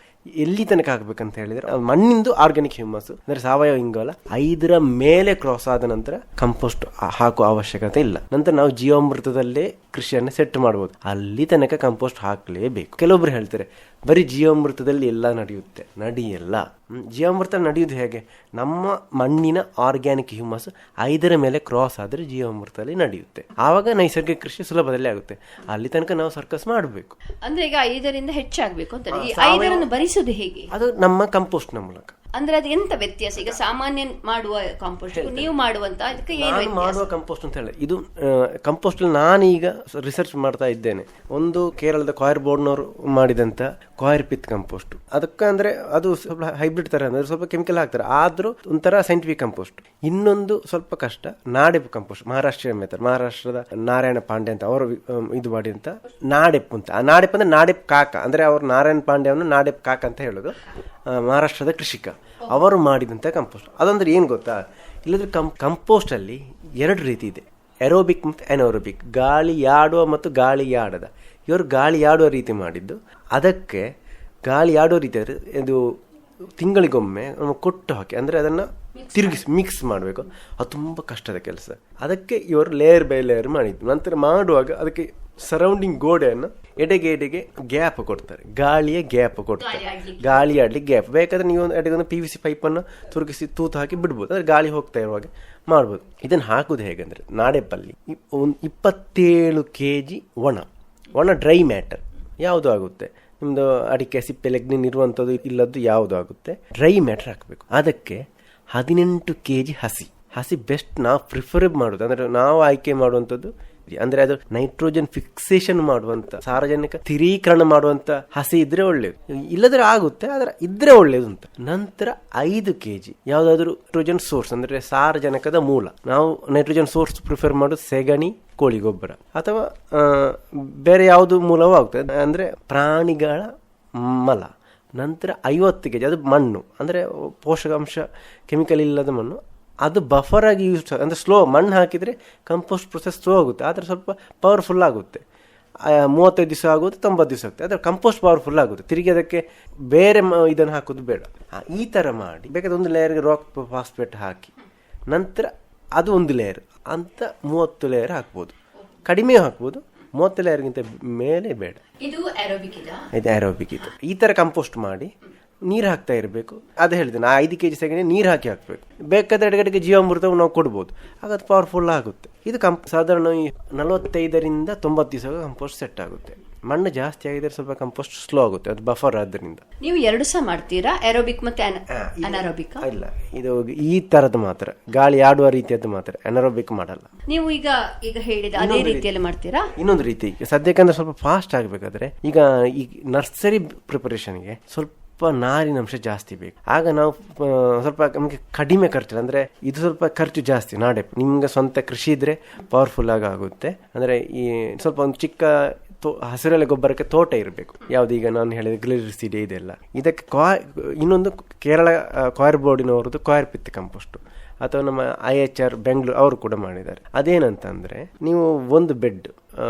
Speaker 7: ಎಲ್ಲಿ ತನಕ ಹಾಕಬೇಕಂತ ಹೇಳಿದರೆ ಮಣ್ಣಿಂದು ಆರ್ಗ್ಯಾನಿಕ್ ಹ್ಯೂಮಸ್ ಅಂದರೆ ಸಾವಯವ ಇಂಗಾಲ 5ರ ಮೇಲೆ ಕ್ರಾಸ್ ಆದ ನಂತರ ಕಂಪೋಸ್ಟ್ ಹಾಕುವ ಅವಶ್ಯಕತೆ ಇಲ್ಲ. ನಂತರ ನಾವು ಜೀವಾಮೃತದಲ್ಲೇ ಕೃಷಿಯನ್ನು ಸೆಟ್ ಮಾಡ್ಬೋದು. ಅಲ್ಲಿ ತನಕ ಕಂಪೋಸ್ಟ್ ಹಾಕಲೇಬೇಕು. ಕೆಲವೊಬ್ರು ಹೇಳ್ತಾರೆ ಬರೀ ಜೀವಾಮೃತದಲ್ಲಿ ಎಲ್ಲ ನಡೆಯುತ್ತೆ. ನಡೆಯಲ್ಲ. ಜೀವಾಮೃತ ನಡೆಯುವುದು ಹೇಗೆ? ನಮ್ಮ ಮಣ್ಣಿನ ಆರ್ಗ್ಯಾನಿಕ್ ಹ್ಯೂಮಸ್ 5ರ ಮೇಲೆ ಕ್ರಾಸ್ ಆದರೆ ಜೀವಾಮೃತದಲ್ಲಿ ನಡೆಯುತ್ತೆ. ಆವಾಗ ನೈಸರ್ಗಿಕ ಕೃಷಿ ಸುಲಭದಲ್ಲಿ ಆಗುತ್ತೆ. ಅಲ್ಲಿ ತನಕ ನಾವು ಸರ್ಕಸ್ ಮಾಡಬೇಕು.
Speaker 6: ಅಂದ್ರೆ ಈಗ 5ರಿಂದ ಹೆಚ್ಚಾಗಬೇಕು ಅಂತ. ಈ 5ರನ್ನು ಭರಿಸುವುದು ಹೇಗೆ?
Speaker 7: ಅದು ನಮ್ಮ ಕಂಪೋಸ್ಟ್ನ ಮೂಲಕ.
Speaker 6: ಅಂದ್ರೆ ಅದು ಎಂತ ವ್ಯತ್ಯಾಸ? ಈಗ ಸಾಮಾನ್ಯ ಮಾಡುವ ಕಾಂಪೋಸ್ಟ್ ನೀವು ಮಾಡುವಂತ ಅದಕ್ಕೆ ಏನು ವ್ಯತ್ಯಾಸ?
Speaker 7: ಮಾಡುವ ಕಂಪೋಸ್ಟ್ ಅಂತ ಹೇಳಿ, ಇದು ಕಂಪೋಸ್ಟ್ ನಾನೀಗ ರಿಸರ್ಚ್ ಮಾಡ್ತಾ ಇದ್ದೇನೆ. ಒಂದು ಕೇರಳದ ಕಾಯರ್ ಬೋರ್ಡ್ನವರು ಮಾಡಿದಂತ ಕಾಯರ್ ಪಿತ್ ಕಂಪೋಸ್ಟ್. ಅದಕ್ಕೆ ಅಂದ್ರೆ ಅದು ಸ್ವಲ್ಪ ಹೈಬ್ರಿಡ್ ತರ, ಅಂದ್ರೆ ಸ್ವಲ್ಪ ಕೆಮಿಕಲ್ ಹಾಕ್ತಾರೆ, ಆದ್ರೂ ಒಂಥರ ಸೈಂಟಿಫಿಕ್ ಕಂಪೋಸ್ಟ್. ಇನ್ನೊಂದು ಸ್ವಲ್ಪ ಕಷ್ಟ ನಾಡೆಪ್ ಕಂಪೋಸ್ಟ್, ಮಹಾರಾಷ್ಟ್ರೀಯ ಮೆಥಡ್. ಮಹಾರಾಷ್ಟ್ರದ ನಾರಾಯಣ ಪಾಂಡೆ ಅಂತ ಅವರು ಇದು ಮಾಡಿದಂತ ನಾಡೆಪ್ ಅಂತ. ಆ ನಾಡೆಪ್ ಅಂದ್ರೆ ನಾಡೆಪ್ ಕಾಕ, ಅಂದ್ರೆ ಅವರು ನಾರಾಯಣ ಪಾಂಡೆ ಅವನು ನಾಡೆಪ್ ಕಾಕ ಅಂತ ಹೇಳೋದು. ಮಹಾರಾಷ್ಟ್ರದ ಕೃಷಿಕ ಅವರು ಮಾಡಿದಂಥ ಕಂಪೋಸ್ಟ್. ಅದಂದ್ರೆ ಏನು ಗೊತ್ತಾ? ಇಲ್ಲದ್ರೆ ಕಂಪೋಸ್ಟ್ ಅಲ್ಲಿ 2 ರೀತಿ ಇದೆ, ಎರೋಬಿಕ್ ಮತ್ತು ಅನೋರೋಬಿಕ್. ಗಾಳಿ ಆಡುವ ಮತ್ತು ಗಾಳಿ ಆಡದ. ಇವರು ಗಾಳಿ ಆಡುವ ರೀತಿ ಮಾಡಿದ್ದು. ಅದಕ್ಕೆ ಗಾಳಿ ಆಡುವ ರೀತಿ ಇದು ತಿಂಗಳಿಗೊಮ್ಮೆ ಕೊಟ್ಟು ಹಾಕಿ, ಅಂದರೆ ಅದನ್ನು ತಿರುಗಿಸಿ ಮಿಕ್ಸ್ ಮಾಡಬೇಕು. ಅದು ತುಂಬ ಕಷ್ಟದ ಕೆಲಸ. ಅದಕ್ಕೆ ಇವರು ಲೇಯರ್ ಬೈ ಲೇಯರ್ ಮಾಡಿದ್ದು. ನಂತರ ಮಾಡುವಾಗ ಅದಕ್ಕೆ ಸರೌಂಡಿಂಗ್ ಗೋಡೆಯನ್ನು ಎಡೆಗೆ ಗ್ಯಾಪ್ ಕೊಡ್ತಾರೆ, ಗಾಳಿಯ ಗ್ಯಾಪ್ ಕೊಡ್ತಾರೆ, ಗಾಳಿ ಆಡ್ಲಿಕ್ಕೆ ಗ್ಯಾಪ್. ಬೇಕಾದ್ರೆ ನೀವು ಎಡೆಗೊಂದು PVC ಪೈಪನ್ನು ತುರುಗಿಸಿ ತೂತು ಹಾಕಿ ಬಿಡ್ಬೋದು, ಅಂದರೆ ಗಾಳಿ ಹೋಗ್ತಾ ಇರುವಾಗ ಮಾಡ್ಬೋದು. ಇದನ್ನು ಹಾಕುವುದು ಹೇಗೆಂದರೆ, ನಾಡೆಪ್ಪಲ್ಲಿ 27 kg ಒಣ ಡ್ರೈ ಮ್ಯಾಟರ್ ಯಾವುದು ಆಗುತ್ತೆ, ನಿಮ್ಮದು ಅಡಿಕೆ ಸಿಪ್ಪೆ ಲೆಗ್ನಿನ್ ಇರುವಂಥದ್ದು ಇಲ್ಲದ್ದು ಯಾವುದು ಆಗುತ್ತೆ, ಡ್ರೈ ಮ್ಯಾಟರ್ ಹಾಕಬೇಕು. ಅದಕ್ಕೆ 18 kg ಹಸಿ ಬೆಸ್ಟ್ ನಾವು ಪ್ರಿಫರ್ ಮಾಡೋದು, ಅಂದರೆ ನಾವು ಆಯ್ಕೆ ಮಾಡುವಂಥದ್ದು. ಅಂದ್ರೆ ಅದು ನೈಟ್ರೋಜನ್ ಫಿಕ್ಸೇಷನ್ ಮಾಡುವಂತ, ಸಾರಜನಕ ಸ್ಥಿರೀಕರಣ ಮಾಡುವಂತ ಹಸಿ ಇದ್ರೆ ಒಳ್ಳೇದು. ಇಲ್ಲದ್ರೆ ಆಗುತ್ತೆ, ಆದ್ರೆ ಇದ್ರೆ ಒಳ್ಳೇದು ಅಂತ. ನಂತರ 5 kg ಯಾವ್ದಾದ್ರು ನೈಟ್ರೋಜನ್ ಸೋರ್ಸ್, ಅಂದ್ರೆ ಸಾರಜನಕದ ಮೂಲ. ನಾವು ನೈಟ್ರೋಜನ್ ಸೋರ್ಸ್ ಪ್ರಿಫರ್ ಮಾಡೋದು ಸೆಗಣಿ, ಕೋಳಿ ಗೊಬ್ಬರ ಅಥವಾ ಬೇರೆ ಯಾವುದು ಮೂಲವೂ ಆಗ್ತದೆ, ಅಂದ್ರೆ ಪ್ರಾಣಿಗಳ ಮಲ. ನಂತರ 50 kg ಅದು ಮಣ್ಣು, ಅಂದ್ರೆ ಪೋಷಕಾಂಶ ಕೆಮಿಕಲ್ ಇಲ್ಲದ ಮಣ್ಣು ಅದು ಬಫರ್ ಆಗಿ ಯೂಸ್, ಅಂದರೆ ಸ್ಲೋ. ಮಣ್ಣು ಹಾಕಿದರೆ ಕಂಪೋಸ್ಟ್ ಪ್ರೊಸೆಸ್ ಸ್ಲೋ ಆಗುತ್ತೆ, ಆದರೆ ಸ್ವಲ್ಪ ಪವರ್ಫುಲ್ ಆಗುತ್ತೆ. 35 ದಿವಸ ಆಗೋದು 90 ದಿವಸ ಆಗುತ್ತೆ, ಆದರೆ ಕಂಪೋಸ್ಟ್ ಪವರ್ಫುಲ್ ಆಗುತ್ತೆ. ತಿರುಗಿ ಅದಕ್ಕೆ ಬೇರೆ ಇದನ್ನು ಹಾಕೋದು ಬೇಡ. ಈ ಥರ ಮಾಡಿ ಬೇಕಾದ್ರೆ ಒಂದು ಲೇಯರ್ಗೆ ರಾಕ್ ಫಾಸ್ಫೇಟ್ ಹಾಕಿ ನಂತರ ಅದು ಒಂದು ಲೇಯರ್ ಅಂತ 30 ಲೇಯರ್ ಹಾಕ್ಬೋದು. ಕಡಿಮೆ ಹಾಕ್ಬೋದು, 30 ಲೇಯರ್ಗಿಂತ ಮೇಲೆ ಬೇಡ.
Speaker 6: ಇದು ಏರೋಬಿಕ್
Speaker 7: ಇದು. ಈ ಥರ ಕಂಪೋಸ್ಟ್ ಮಾಡಿ ನೀರು ಹಾಕ್ತಾ ಇರಬೇಕು. ಅದು ಹೇಳಿದೆ ನಾ 5 kg ಸೆಗಣಿ ನೀರು ಹಾಕಿ ಹಾಕಬೇಕು. ಬೇಕಾದ್ರೆ ಎಡಗಡೆಗೆ ಜೀವಾಮೃತವು ನಾವು ಕೊಡ್ಬೋದು, ಆಗ ಅದು ಪವರ್ಫುಲ್ ಆಗುತ್ತೆ. ಇದು ಸಾಧಾರಣ 45ರಿಂದ 90 ದಿವಸ ಕಂಪೋಸ್ಟ್ ಸೆಟ್ ಆಗುತ್ತೆ. ಮಣ್ಣು ಜಾಸ್ತಿ ಆಗಿದ್ರೆ ಸ್ವಲ್ಪ ಕಂಪೋಸ್ಟ್ ಸ್ಲೋ ಆಗುತ್ತೆ, ಅದು ಬಫರ್ ಆದ್ದರಿಂದ.
Speaker 6: ನೀವು 2 ಸಹ ಮಾಡ್ತೀರಾ, ಏರೋಬಿಕ್ ಮತ್ತೆ ಅನಾರೋಬಿಕ್?
Speaker 7: ಇಲ್ಲ, ಇದು ಈ ತರದ್ದು ಮಾತ್ರ, ಗಾಳಿ ಆಡುವ ರೀತಿಯದ್ದು ಮಾತ್ರ, ಅನಾರೋಬಿಕ್ ಮಾಡಲ್ಲ.
Speaker 6: ನೀವು ಈಗ ಹೇಳಿದ ಅದೇ ರೀತಿಯಲ್ಲಿ ಮಾಡ್ತೀರಾ?
Speaker 7: ಇನ್ನೊಂದು ರೀತಿ ಸದ್ಯಕ್ಕಂದ್ರೆ ಸ್ವಲ್ಪ ಫಾಸ್ಟ್ ಆಗಬೇಕಾದ್ರೆ ಈಗ ಈ ನರ್ಸರಿ ಪ್ರಿಪರೇಷನ್ಗೆ ಸ್ವಲ್ಪ ನಾರಿನಂಶ ಜಾಸ್ತಿ ಬೇಕು. ಆಗ ನಾವು ಸ್ವಲ್ಪ ನಮಗೆ ಕಡಿಮೆ ಖರ್ಚು, ಅಂದ್ರೆ ಇದು ಸ್ವಲ್ಪ ಖರ್ಚು ಜಾಸ್ತಿ. ನಾಡೆ ನಿಮ್ಗೆ ಸ್ವಂತ ಕೃಷಿ ಇದ್ರೆ ಪವರ್ಫುಲ್ ಆಗುತ್ತೆ. ಅಂದ್ರೆ ಈ ಸ್ವಲ್ಪ ಒಂದು ಚಿಕ್ಕ ಹಸಿರೆಲೆ ಗೊಬ್ಬರಕ್ಕೆ ತೋಟ ಇರಬೇಕು. ಯಾವ್ದು ಈಗ ನಾನು ಹೇಳಿದ ಗ್ಲಿರಿಸಿಡಿ ಇದೆಲ್ಲ. ಇದಕ್ಕೆ ಇನ್ನೊಂದು ಕೇರಳ ಕಾಯರ್ ಬೋರ್ಡಿನವರದ್ದು ಕಾಯರ್ ಪಿತ್ ಕಂಪೋಸ್ಟ್ ಅಥವಾ ನಮ್ಮ IHR ಬೆಂಗಳೂರು ಅವರು ಕೂಡ ಮಾಡಿದ್ದಾರೆ. ಅದೇನಂತಂದ್ರೆ ನೀವು ಒಂದು ಬೆಡ್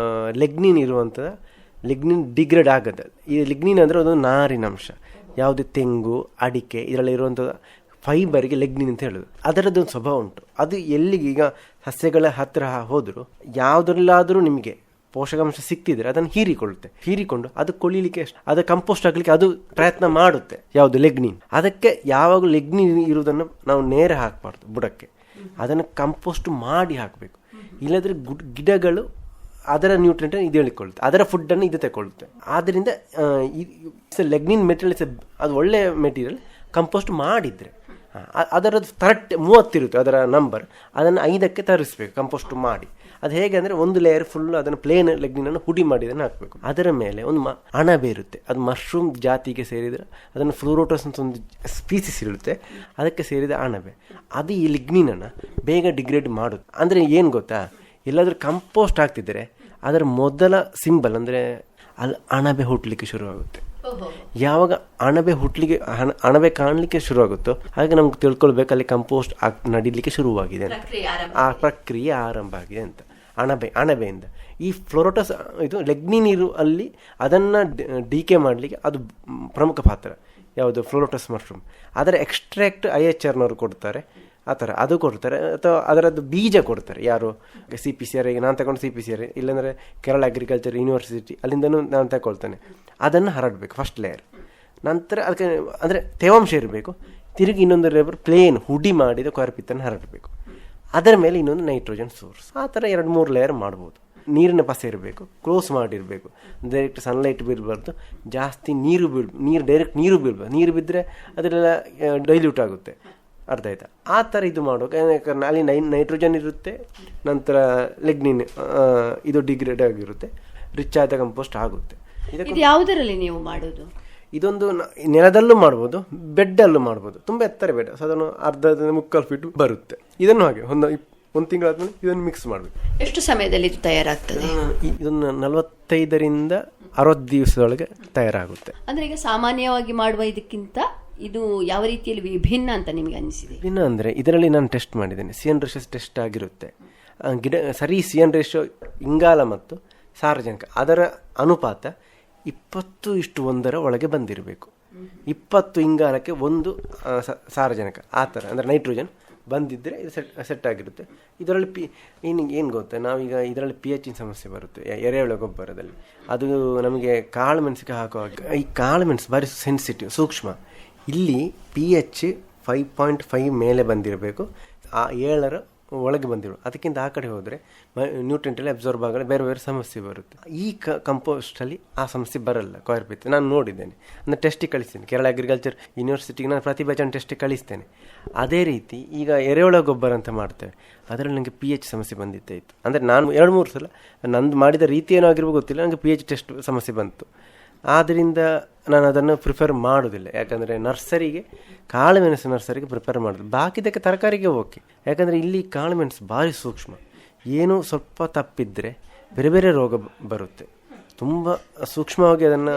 Speaker 7: ಲಿಗ್ನಿನ್ ಇರುವಂತ, ಲಿಗ್ನಿನ್ ಡಿಗ್ರೇಡ್ ಆಗದ. ಈ ಲಿಗ್ನಿನ್ ಅಂದ್ರೆ ಒಂದು ನಾರಿನಂಶ. ಯಾವುದೇ ತೆಂಗು, ಅಡಿಕೆ ಇದರಲ್ಲಿ ಇರುವಂಥ ಫೈಬರ್ಗೆ ಲಿಗ್ನಿನ್ ಅಂತ ಹೇಳೋದು. ಅದರದ್ದೊಂದು ಸ್ವಭಾವ ಉಂಟು. ಅದು ಎಲ್ಲಿಗೆ ಈಗ ಸಸ್ಯಗಳ ಹತ್ತಿರ ಹೋದರೂ ಯಾವುದ್ರಲ್ಲಾದರೂ ನಿಮಗೆ ಪೋಷಕಾಂಶ ಸಿಕ್ತಿದ್ರೆ ಅದನ್ನು ಹೀರಿಕೊಂಡು ಅದು ಕೊಳಿಲಿಕ್ಕೆ, ಅದು ಕಂಪೋಸ್ಟ್ ಆಗಲಿಕ್ಕೆ ಅದು ಪ್ರಯತ್ನ ಮಾಡುತ್ತೆ. ಯಾವುದು ಲಿಗ್ನಿನ್. ಅದಕ್ಕೆ ಯಾವಾಗಲೂ ಲಿಗ್ನಿನ್ ಇರುವುದನ್ನು ನಾವು ನೇರ ಹಾಕಬಾರ್ದು ಬುಡಕ್ಕೆ, ಅದನ್ನು ಕಂಪೋಸ್ಟ್ ಮಾಡಿ ಹಾಕಬೇಕು. ಇಲ್ಲದ್ರೆ ಗಿಡಗಳು ಅದರ ನ್ಯೂಟ್ರಿಯೆಂಟ್ ಇದು ಹೇಳಿಕೊಳ್ಳುತ್ತೆ, ಅದರ ಫುಡ್ಡನ್ನು ಇದು ತಗೊಳ್ಳುತ್ತೆ. ಆದ್ದರಿಂದ ಲೆಗ್ನಿನ್ ಮೆಟೀರಿಯಲ್ ಅದು ಒಳ್ಳೆ ಮೆಟೀರಿಯಲ್. ಕಂಪೋಸ್ಟ್ ಮಾಡಿದರೆ ಅದರದ್ದು 30 ಇರುತ್ತೆ ಅದರ ನಂಬರ್, ಅದನ್ನು 5ಕ್ಕೆ ತರಿಸ್ಬೇಕು ಕಂಪೋಸ್ಟ್ ಮಾಡಿ. ಅದು ಹೇಗೆ ಅಂದರೆ ಒಂದು ಲೇಯರ್ ಫುಲ್ ಅದನ್ನು ಪ್ಲೇನ್ ಲೆಗ್ನಿನನ್ನು ಹುಡಿ ಮಾಡಿ ಅದನ್ನು ಹಾಕಬೇಕು. ಅದರ ಮೇಲೆ ಒಂದು ಅಣಬೆ ಇರುತ್ತೆ, ಅದು ಮಶ್ರೂಮ್ ಜಾತಿಗೆ ಸೇರಿದರೆ ಅದನ್ನು ಫ್ಲೋರೋಟಸ್ ಅಂತ ಒಂದು ಸ್ಪೀಸಿಸ್ ಇರುತ್ತೆ, ಅದಕ್ಕೆ ಸೇರಿದ ಅಣಬೆ. ಅದು ಈ ಲಿಗ್ನಿನನ್ನು ಬೇಗ ಡಿಗ್ರೇಡ್ ಮಾಡುತ್ತೆ. ಅಂದರೆ ಏನು ಗೊತ್ತಾ, ಎಲ್ಲಾದರೂ ಕಂಪೋಸ್ಟ್ ಆಗ್ತಿದ್ರೆ ಅದರ ಮೊದಲ ಸಿಂಬಲ್ ಅಂದರೆ ಅಲ್ಲಿ ಅಣಬೆ ಹುಟ್ಟಲಿಕ್ಕೆ ಶುರುವಾಗುತ್ತೆ. ಯಾವಾಗ ಅಣಬೆ ಕಾಣಲಿಕ್ಕೆ ಶುರುವಾಗುತ್ತೋ ಹಾಗೆ ನಮ್ಗೆ ತಿಳ್ಕೊಳ್ಬೇಕು ಅಲ್ಲಿ ಕಂಪೋಸ್ಟ್ ನಡೀಲಿಕ್ಕೆ ಶುರುವಾಗಿದೆ ಅಂತ, ಆ ಪ್ರಕ್ರಿಯೆ ಆರಂಭ ಆಗಿದೆ ಅಂತ. ಅಣಬೆಯಿಂದ ಈ ಫ್ಲೋರೋಟಸ್ ಇದು ಲೆಗ್ನಿನ್ ಇರು ಅಲ್ಲಿ ಅದನ್ನು ಡಿಕೆ ಮಾಡಲಿಕ್ಕೆ ಅದು ಪ್ರಮುಖ ಪಾತ್ರ. ಯಾವುದು ಫ್ಲೋರೋಟಸ್ ಮಶ್ರೂಮ್, ಅದರ ಎಕ್ಸ್ಟ್ರಾಕ್ಟ್ IHRನವರು ಕೊಡ್ತಾರೆ, ಆ ಥರ ಅದು ಕೊಡ್ತಾರೆ. ಅಥವಾ ಅದರದ್ದು ಬೀಜ ಕೊಡ್ತಾರೆ. ಯಾರು CPCR, ನಾನು ತಗೊಂಡು CPCR, ಇಲ್ಲಾಂದರೆ ಕೇರಳ ಅಗ್ರಿಕಲ್ಚರ್ ಯೂನಿವರ್ಸಿಟಿ, ಅಲ್ಲಿಂದನೂ ನಾನು ತಗೊಳ್ತೇನೆ. ಅದನ್ನು ಹರಡಬೇಕು ಫಸ್ಟ್ ಲೇಯರ್. ನಂತರ ಅದಕ್ಕೆ ಅಂದರೆ ತೇವಾಂಶ ಇರಬೇಕು. ತಿರುಗಿ ಇನ್ನೊಂದು ಲೇಬರ್ ಪ್ಲೇನ್ ಹುಡಿ ಮಾಡಿದ ಕೊರಪಿತ್ತನ್ನು ಹರಡಬೇಕು. ಅದರ ಮೇಲೆ ಇನ್ನೊಂದು ನೈಟ್ರೋಜನ್ ಸೋರ್ಸ್. ಆ ಥರ 2-3 ಲೇಯರ್ ಮಾಡ್ಬೋದು. ನೀರಿನ ಪಸೆ ಇರಬೇಕು, ಕ್ಲೋಸ್ ಮಾಡಿರಬೇಕು, ಡೈರೆಕ್ಟ್ ಸನ್ಲೈಟ್ ಬೀಳಬಾರ್ದು, ಜಾಸ್ತಿ ಡೈರೆಕ್ಟ್ ನೀರು ಬೀಳ್ಬಾರ್ದು. ನೀರು ಬಿದ್ದರೆ ಅದರೆಲ್ಲ ಡೈಲ್ಯೂಟ್ ಆಗುತ್ತೆ, ಅರ್ಥ ಆಯ್ತಾ? ಆ ಥರ ಇದು ಮಾಡೋಕೆ ಅಲ್ಲಿ ನೈಟ್ರೋಜನ್ ಇರುತ್ತೆ, ನಂತರ ಲೆಗ್ನಿನ್ ಇದು ಡಿಗ್ರೇಡ್ ಆಗಿರುತ್ತೆ, ರಿಚ್ ಆದ ಕಂಪೋಸ್ಟ್ ಆಗುತ್ತೆ.
Speaker 6: ಇದು ಯಾವುದರಲ್ಲಿ ನೀವು ಮಾಡೋದು?
Speaker 7: ಇದೊಂದು ನೆಲದಲ್ಲೂ ಮಾಡ್ಬೋದು, ಬೆಡ್ಡಲ್ಲೂ ಮಾಡ್ಬೋದು. ತುಂಬ ಎತ್ತರ ಬೆಡ್, ಸಾಧಾರಣ 1.5 ಫೀಟ್ ಬರುತ್ತೆ. ಇದನ್ನು ಹಾಗೆ ಒಂದು ತಿಂಗಳಾದ್ಮೇಲೆ ಇದನ್ನು ಮಿಕ್ಸ್ ಮಾಡಬೇಕು.
Speaker 6: ಎಷ್ಟು ಸಮಯದಲ್ಲಿ ಇದು ತಯಾರಾಗ್ತದೆ?
Speaker 7: ಇದನ್ನು 45ರಿಂದ 60 ದಿವಸದೊಳಗೆ ತಯಾರಾಗುತ್ತೆ.
Speaker 6: ಅಂದ್ರೆ ಈಗ ಸಾಮಾನ್ಯವಾಗಿ ಮಾಡುವ ಇದಕ್ಕಿಂತ ಇದು ಯಾವ ರೀತಿಯಲ್ಲಿ ವಿಭಿನ್ನ ಅಂತ ನಿಮಗೆ ಅನಿಸಿದೆ?
Speaker 7: ವಿಭಿನ್ನ ಅಂದರೆ ಇದರಲ್ಲಿ ನಾನು ಟೆಸ್ಟ್ ಮಾಡಿದ್ದೇನೆ. CN ರೇಷಿಯೋ ಟೆಸ್ಟ್ ಆಗಿರುತ್ತೆ. CN ರೇಷಿಯೋ ಇಂಗಾಲ ಮತ್ತು ಸಾರಜನಕ ಅದರ ಅನುಪಾತ 20:1 ಒಳಗೆ ಬಂದಿರಬೇಕು. 20 ಇಂಗಾಲಕ್ಕೆ 1 ಸಾರಜನಕ, ಆ ಥರ ಅಂದರೆ ನೈಟ್ರೋಜನ್ ಬಂದಿದ್ದರೆ ಇದು ಸೆಟ್ ಆಗಿರುತ್ತೆ. ಇದರಲ್ಲಿ ಏನು ಗೊತ್ತಾ, ನಾವೀಗ ಇದರಲ್ಲಿ pH ಸಮಸ್ಯೆ ಬರುತ್ತೆ ಎರೆಹುಳ ಗೊಬ್ಬರದಲ್ಲಿ. ಅದು ನಮಗೆ ಕಾಳು ಮೆಣಸಿಗೆ ಹಾಕುವಾಗ ಈ ಕಾಳು ಮೆಣಸು ಭಾರಿ ಸೆನ್ಸಿಟಿವ್, ಸೂಕ್ಷ್ಮ. ಇಲ್ಲಿ pH 5.5 ಮೇಲೆ ಬಂದಿರಬೇಕು, ಆ 7 ಒಳಗೆ ಬಂದಿರು. ಅದಕ್ಕಿಂತ ಆ ಕಡೆ ಹೋದರೆ ನ್ಯೂಟ್ರಿಯೆಂಟಲ್ಲಿ ಅಬ್ಸರ್ವ್ ಆಗಲ್ಲ, ಬೇರೆ ಬೇರೆ ಸಮಸ್ಯೆ ಬರುತ್ತೆ. ಈ ಕಂಪೋಸ್ಟಲ್ಲಿ ಆ ಸಮಸ್ಯೆ ಬರಲ್ಲ. ಕೊಯರ್ಪಿತ್ ನಾನು ನೋಡಿದ್ದೇನೆ, ಅಂದರೆ ಟೆಸ್ಟಿಗೆ ಕಳಿಸ್ತೇನೆ. ಕೇರಳ ಅಗ್ರಿಕಲ್ಚರ್ ಯೂನಿವರ್ಸಿಟಿಗೆ ನಾನು ಪ್ರತಿ ಬ್ಯಾಚ್ ಟೆಸ್ಟಿಗೆ ಕಳಿಸ್ತೇನೆ. ಅದೇ ರೀತಿ ಈಗ ಎರೆಹುಳ ಗೊಬ್ಬರ ಅಂತ ಮಾಡ್ತೇವೆ, ಅದರಲ್ಲಿ ನನಗೆ pH ಸಮಸ್ಯೆ ಬಂದಿತ್ತೇ ಇತ್ತು. ಅಂದರೆ ನಾನು 2-3 ಸಲ ನಂದು ಮಾಡಿದ ರೀತಿ ಏನೋ ಆಗಿರ್ಬೋದು ಗೊತ್ತಿಲ್ಲ, ನನಗೆ pH ಟೆಸ್ಟ್ ಸಮಸ್ಯೆ ಬಂತು. ಆದ್ದರಿಂದ ನಾನು ಅದನ್ನು ಪ್ರಿಫರ್ ಮಾಡೋದಿಲ್ಲ. ಯಾಕಂದರೆ ನರ್ಸರಿಗೆ, ಕಾಳುಮೆಣಸು ನರ್ಸರಿಗೆ ಪ್ರಿಫರ್ ಮಾಡೋದು. ಬಾಕಿದಕ್ಕೆ ತರಕಾರಿಗೆ ಓಕೆ. ಯಾಕಂದರೆ ಇಲ್ಲಿ ಕಾಳುಮೆಣಸು ಭಾರಿ ಸೂಕ್ಷ್ಮ. ಏನೂ ಸ್ವಲ್ಪ ತಪ್ಪಿದ್ರೆ ಬೇರೆ ಬೇರೆ ರೋಗ ಬರುತ್ತೆ. ತುಂಬ ಸೂಕ್ಷ್ಮವಾಗಿ ಅದನ್ನು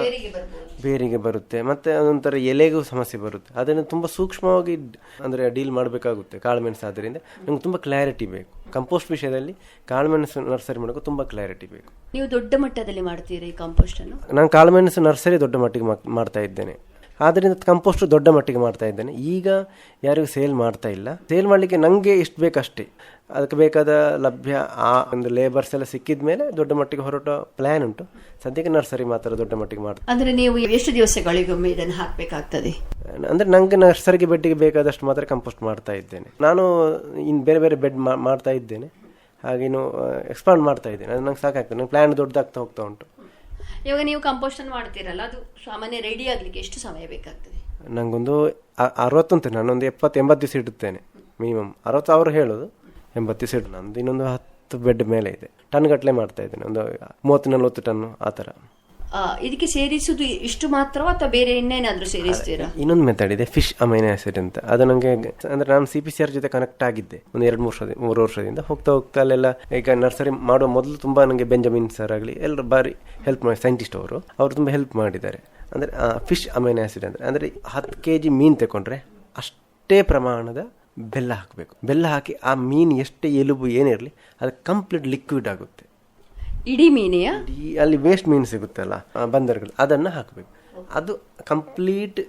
Speaker 7: ಬೇರಿಗೆ ಬರುತ್ತೆ, ಮತ್ತು ಅದೊಂಥರ ಎಲೆಗೂ ಸಮಸ್ಯೆ ಬರುತ್ತೆ. ಅದನ್ನು ತುಂಬ ಸೂಕ್ಷ್ಮವಾಗಿ ಅಂದರೆ ಡೀಲ್ ಮಾಡಬೇಕಾಗುತ್ತೆ ಕಾಳುಮೆಣಸು. ಆದ್ದರಿಂದ ನಮ್ಗೆ ತುಂಬ ಕ್ಲಾರಿಟಿ ಬೇಕು. ಕಂಪೋಸ್ಟ್ ವಿಷಯದಲ್ಲಿ ಕಾಳುಮೆಣಸು ನರ್ಸರಿ ಮಾಡೋಕೆ ತುಂಬ ಕ್ಲಾರಿಟಿ ಬೇಕು.
Speaker 6: ನೀವು ದೊಡ್ಡ ಮಟ್ಟದಲ್ಲಿ ಮಾಡ್ತೀರಾ ಈ ಕಾಂಪೋಸ್ಟ್ ಅನ್ನು?
Speaker 7: ನಾನು ಕಾಳುಮೆಣಸು ನರ್ಸರಿ ದೊಡ್ಡ ಮಟ್ಟಿಗೆ ಮಾಡ್ತಾ ಇದ್ದೇನೆ. ಆದ್ದರಿಂದ ಕಂಪೋಸ್ಟ್ ದೊಡ್ಡ ಮಟ್ಟಿಗೆ ಮಾಡ್ತಾ ಇದ್ದೇನೆ. ಈಗ ಯಾರಿಗೂ ಸೇಲ್ ಮಾಡ್ತಾ ಇಲ್ಲ. ಸೇಲ್ ಮಾಡಲಿಕ್ಕೆ ನನಗೆ ಎಷ್ಟು ಬೇಕಷ್ಟೇ, ಅದಕ್ಕೆ ಬೇಕಾದ ಲಭ್ಯ ಆ ಒಂದು ಲೇಬರ್ಸ್ ಎಲ್ಲ ಸಿಕ್ಕಿದ ಮೇಲೆ ದೊಡ್ಡ ಮಟ್ಟಿಗೆ ಹೊರಟ ಪ್ಲಾನ್ ಉಂಟು. ಸದ್ಯಕ್ಕೆ ನರ್ಸರಿ ಮಾತ್ರ ದೊಡ್ಡ ಮಟ್ಟಿಗೆ ಮಾಡ್ತಾರೆ.
Speaker 6: ಅಂದ್ರೆ ನೀವು ಎಷ್ಟು ದಿವಸಗಳಿಗೊಮ್ಮೆ ಇದನ್ನು ಹಾಕಬೇಕಾಗ್ತದೆ?
Speaker 7: ಅಂದರೆ ನನಗೆ ನರ್ಸರಿಗೆ ಬೆಡ್ಡಿಗೆ ಬೇಕಾದಷ್ಟು ಮಾತ್ರ ಕಂಪೋಸ್ಟ್ ಮಾಡ್ತಾ ಇದ್ದೇನೆ. ನಾನು ಇನ್ನು ಬೇರೆ ಬೇರೆ ಬೆಡ್ ಮಾಡ್ತಾ ಇದ್ದೇನೆ, ಹಾಗೇನು ಎಕ್ಸ್ಪಾಂಡ್ ಮಾಡ್ತಾ ಇದ್ದೇನೆ. ಅದು ನಂಗೆ ಸಾಕಾಗ್ತದೆ. ನಂಗೆ ಪ್ಲಾನ್ ದೊಡ್ಡದಾಗ್ತಾ ಹೋಗ್ತಾ ಉಂಟು.
Speaker 6: ಇವಾಗ ನೀವು ಕಂಪೋಸ್ಟ್ ಅನ್ನು ಮಾಡ್ತೀರಲ್ಲ, ಅದು ಸಾಮಾನ್ಯ ರೆಡಿ ಆಗ್ಲಿಕ್ಕೆ ಎಷ್ಟು ಸಮಯ ಬೇಕಾಗ್ತದೆ?
Speaker 7: ನಂಗೊಂದು 60 ಉಂಟು. ನಾನೊಂದು 70-80 ದಿವಸ ಇಡುತ್ತೇನೆ ಮಿನಿಮಮ್. 60 ಅವರು ಹೇಳೋದು, 80 ದಿವಸ ಇಡು. ನಂದು ಇನ್ನೊಂದು 10 ಬೆಡ್ ಮೇಲೆ ಇದೆ. ಟನ್ ಗಟ್ಟಲೆ ಮಾಡ್ತಾ ಇದ್ದೇನೆ, ಒಂದು 30-40 ಟನ್ನು ಆ ಥರ.
Speaker 6: ಇದಕ್ಕೆ ಸೇರಿಸುವುದು ಇಷ್ಟು ಮಾತ್ರವಾ ಅಥವಾ ಬೇರೆ ಇನ್ನೇನಾದ್ರೂ ಸೇರಿಸ್ತೀರಾ?
Speaker 7: ಇನ್ನೊಂದು ಮೆಥಡ್ ಇದೆ, ಫಿಶ್ ಅಮೈನೋ ಆಸಿಡ್ ಅಂತ. ಅದು ನನಗೆ ಅಂದ್ರೆ ನಾನು CPCR ಜೊತೆ ಕನೆಕ್ಟ್ ಆಗಿದ್ದೆ ಒಂದು 2-3 ವರ್ಷದಿಂದ. ಹೋಗ್ತಾ ಹೋಗ್ತಾ ಅಲ್ಲೆಲ್ಲ ಈಗ ನರ್ಸರಿ ಮಾಡುವ ಮೊದಲು ತುಂಬ ನನಗೆ ಬೆಂಜಮಿನ್ ಸರ್ ಆಗಲಿ ಎಲ್ಲರೂ ಬಾರಿ ಹೆಲ್ಪ್ ಮಾಡಿ, ಸೈಂಟಿಸ್ಟ್ ಅವರು ತುಂಬ ಹೆಲ್ಪ್ ಮಾಡಿದ್ದಾರೆ. ಅಂದರೆ ಫಿಶ್ ಅಮೈನೋ ಆಸಿಡ್ ಅಂದರೆ 10 kg ಮೀನು ತಗೊಂಡ್ರೆ ಅಷ್ಟೇ ಪ್ರಮಾಣದ ಬೆಲ್ಲ ಹಾಕಬೇಕು. ಬೆಲ್ಲ ಹಾಕಿ ಆ ಮೀನು ಎಷ್ಟೇ ಎಲುಬು ಏನಿರಲಿ ಅದು ಕಂಪ್ಲೀಟ್ ಲಿಕ್ವಿಡ್ ಆಗುತ್ತೆ.
Speaker 6: ಇಡೀ ಮೀನೆಯ
Speaker 7: ಅಲ್ಲಿ ವೇಸ್ಟ್ ಮೀನು ಸಿಗುತ್ತಲ್ಲ ಬಂದರ್ಗಳು, ಅದನ್ನು ಹಾಕಬೇಕು. ಅದು ಕಂಪ್ಲೀಟ್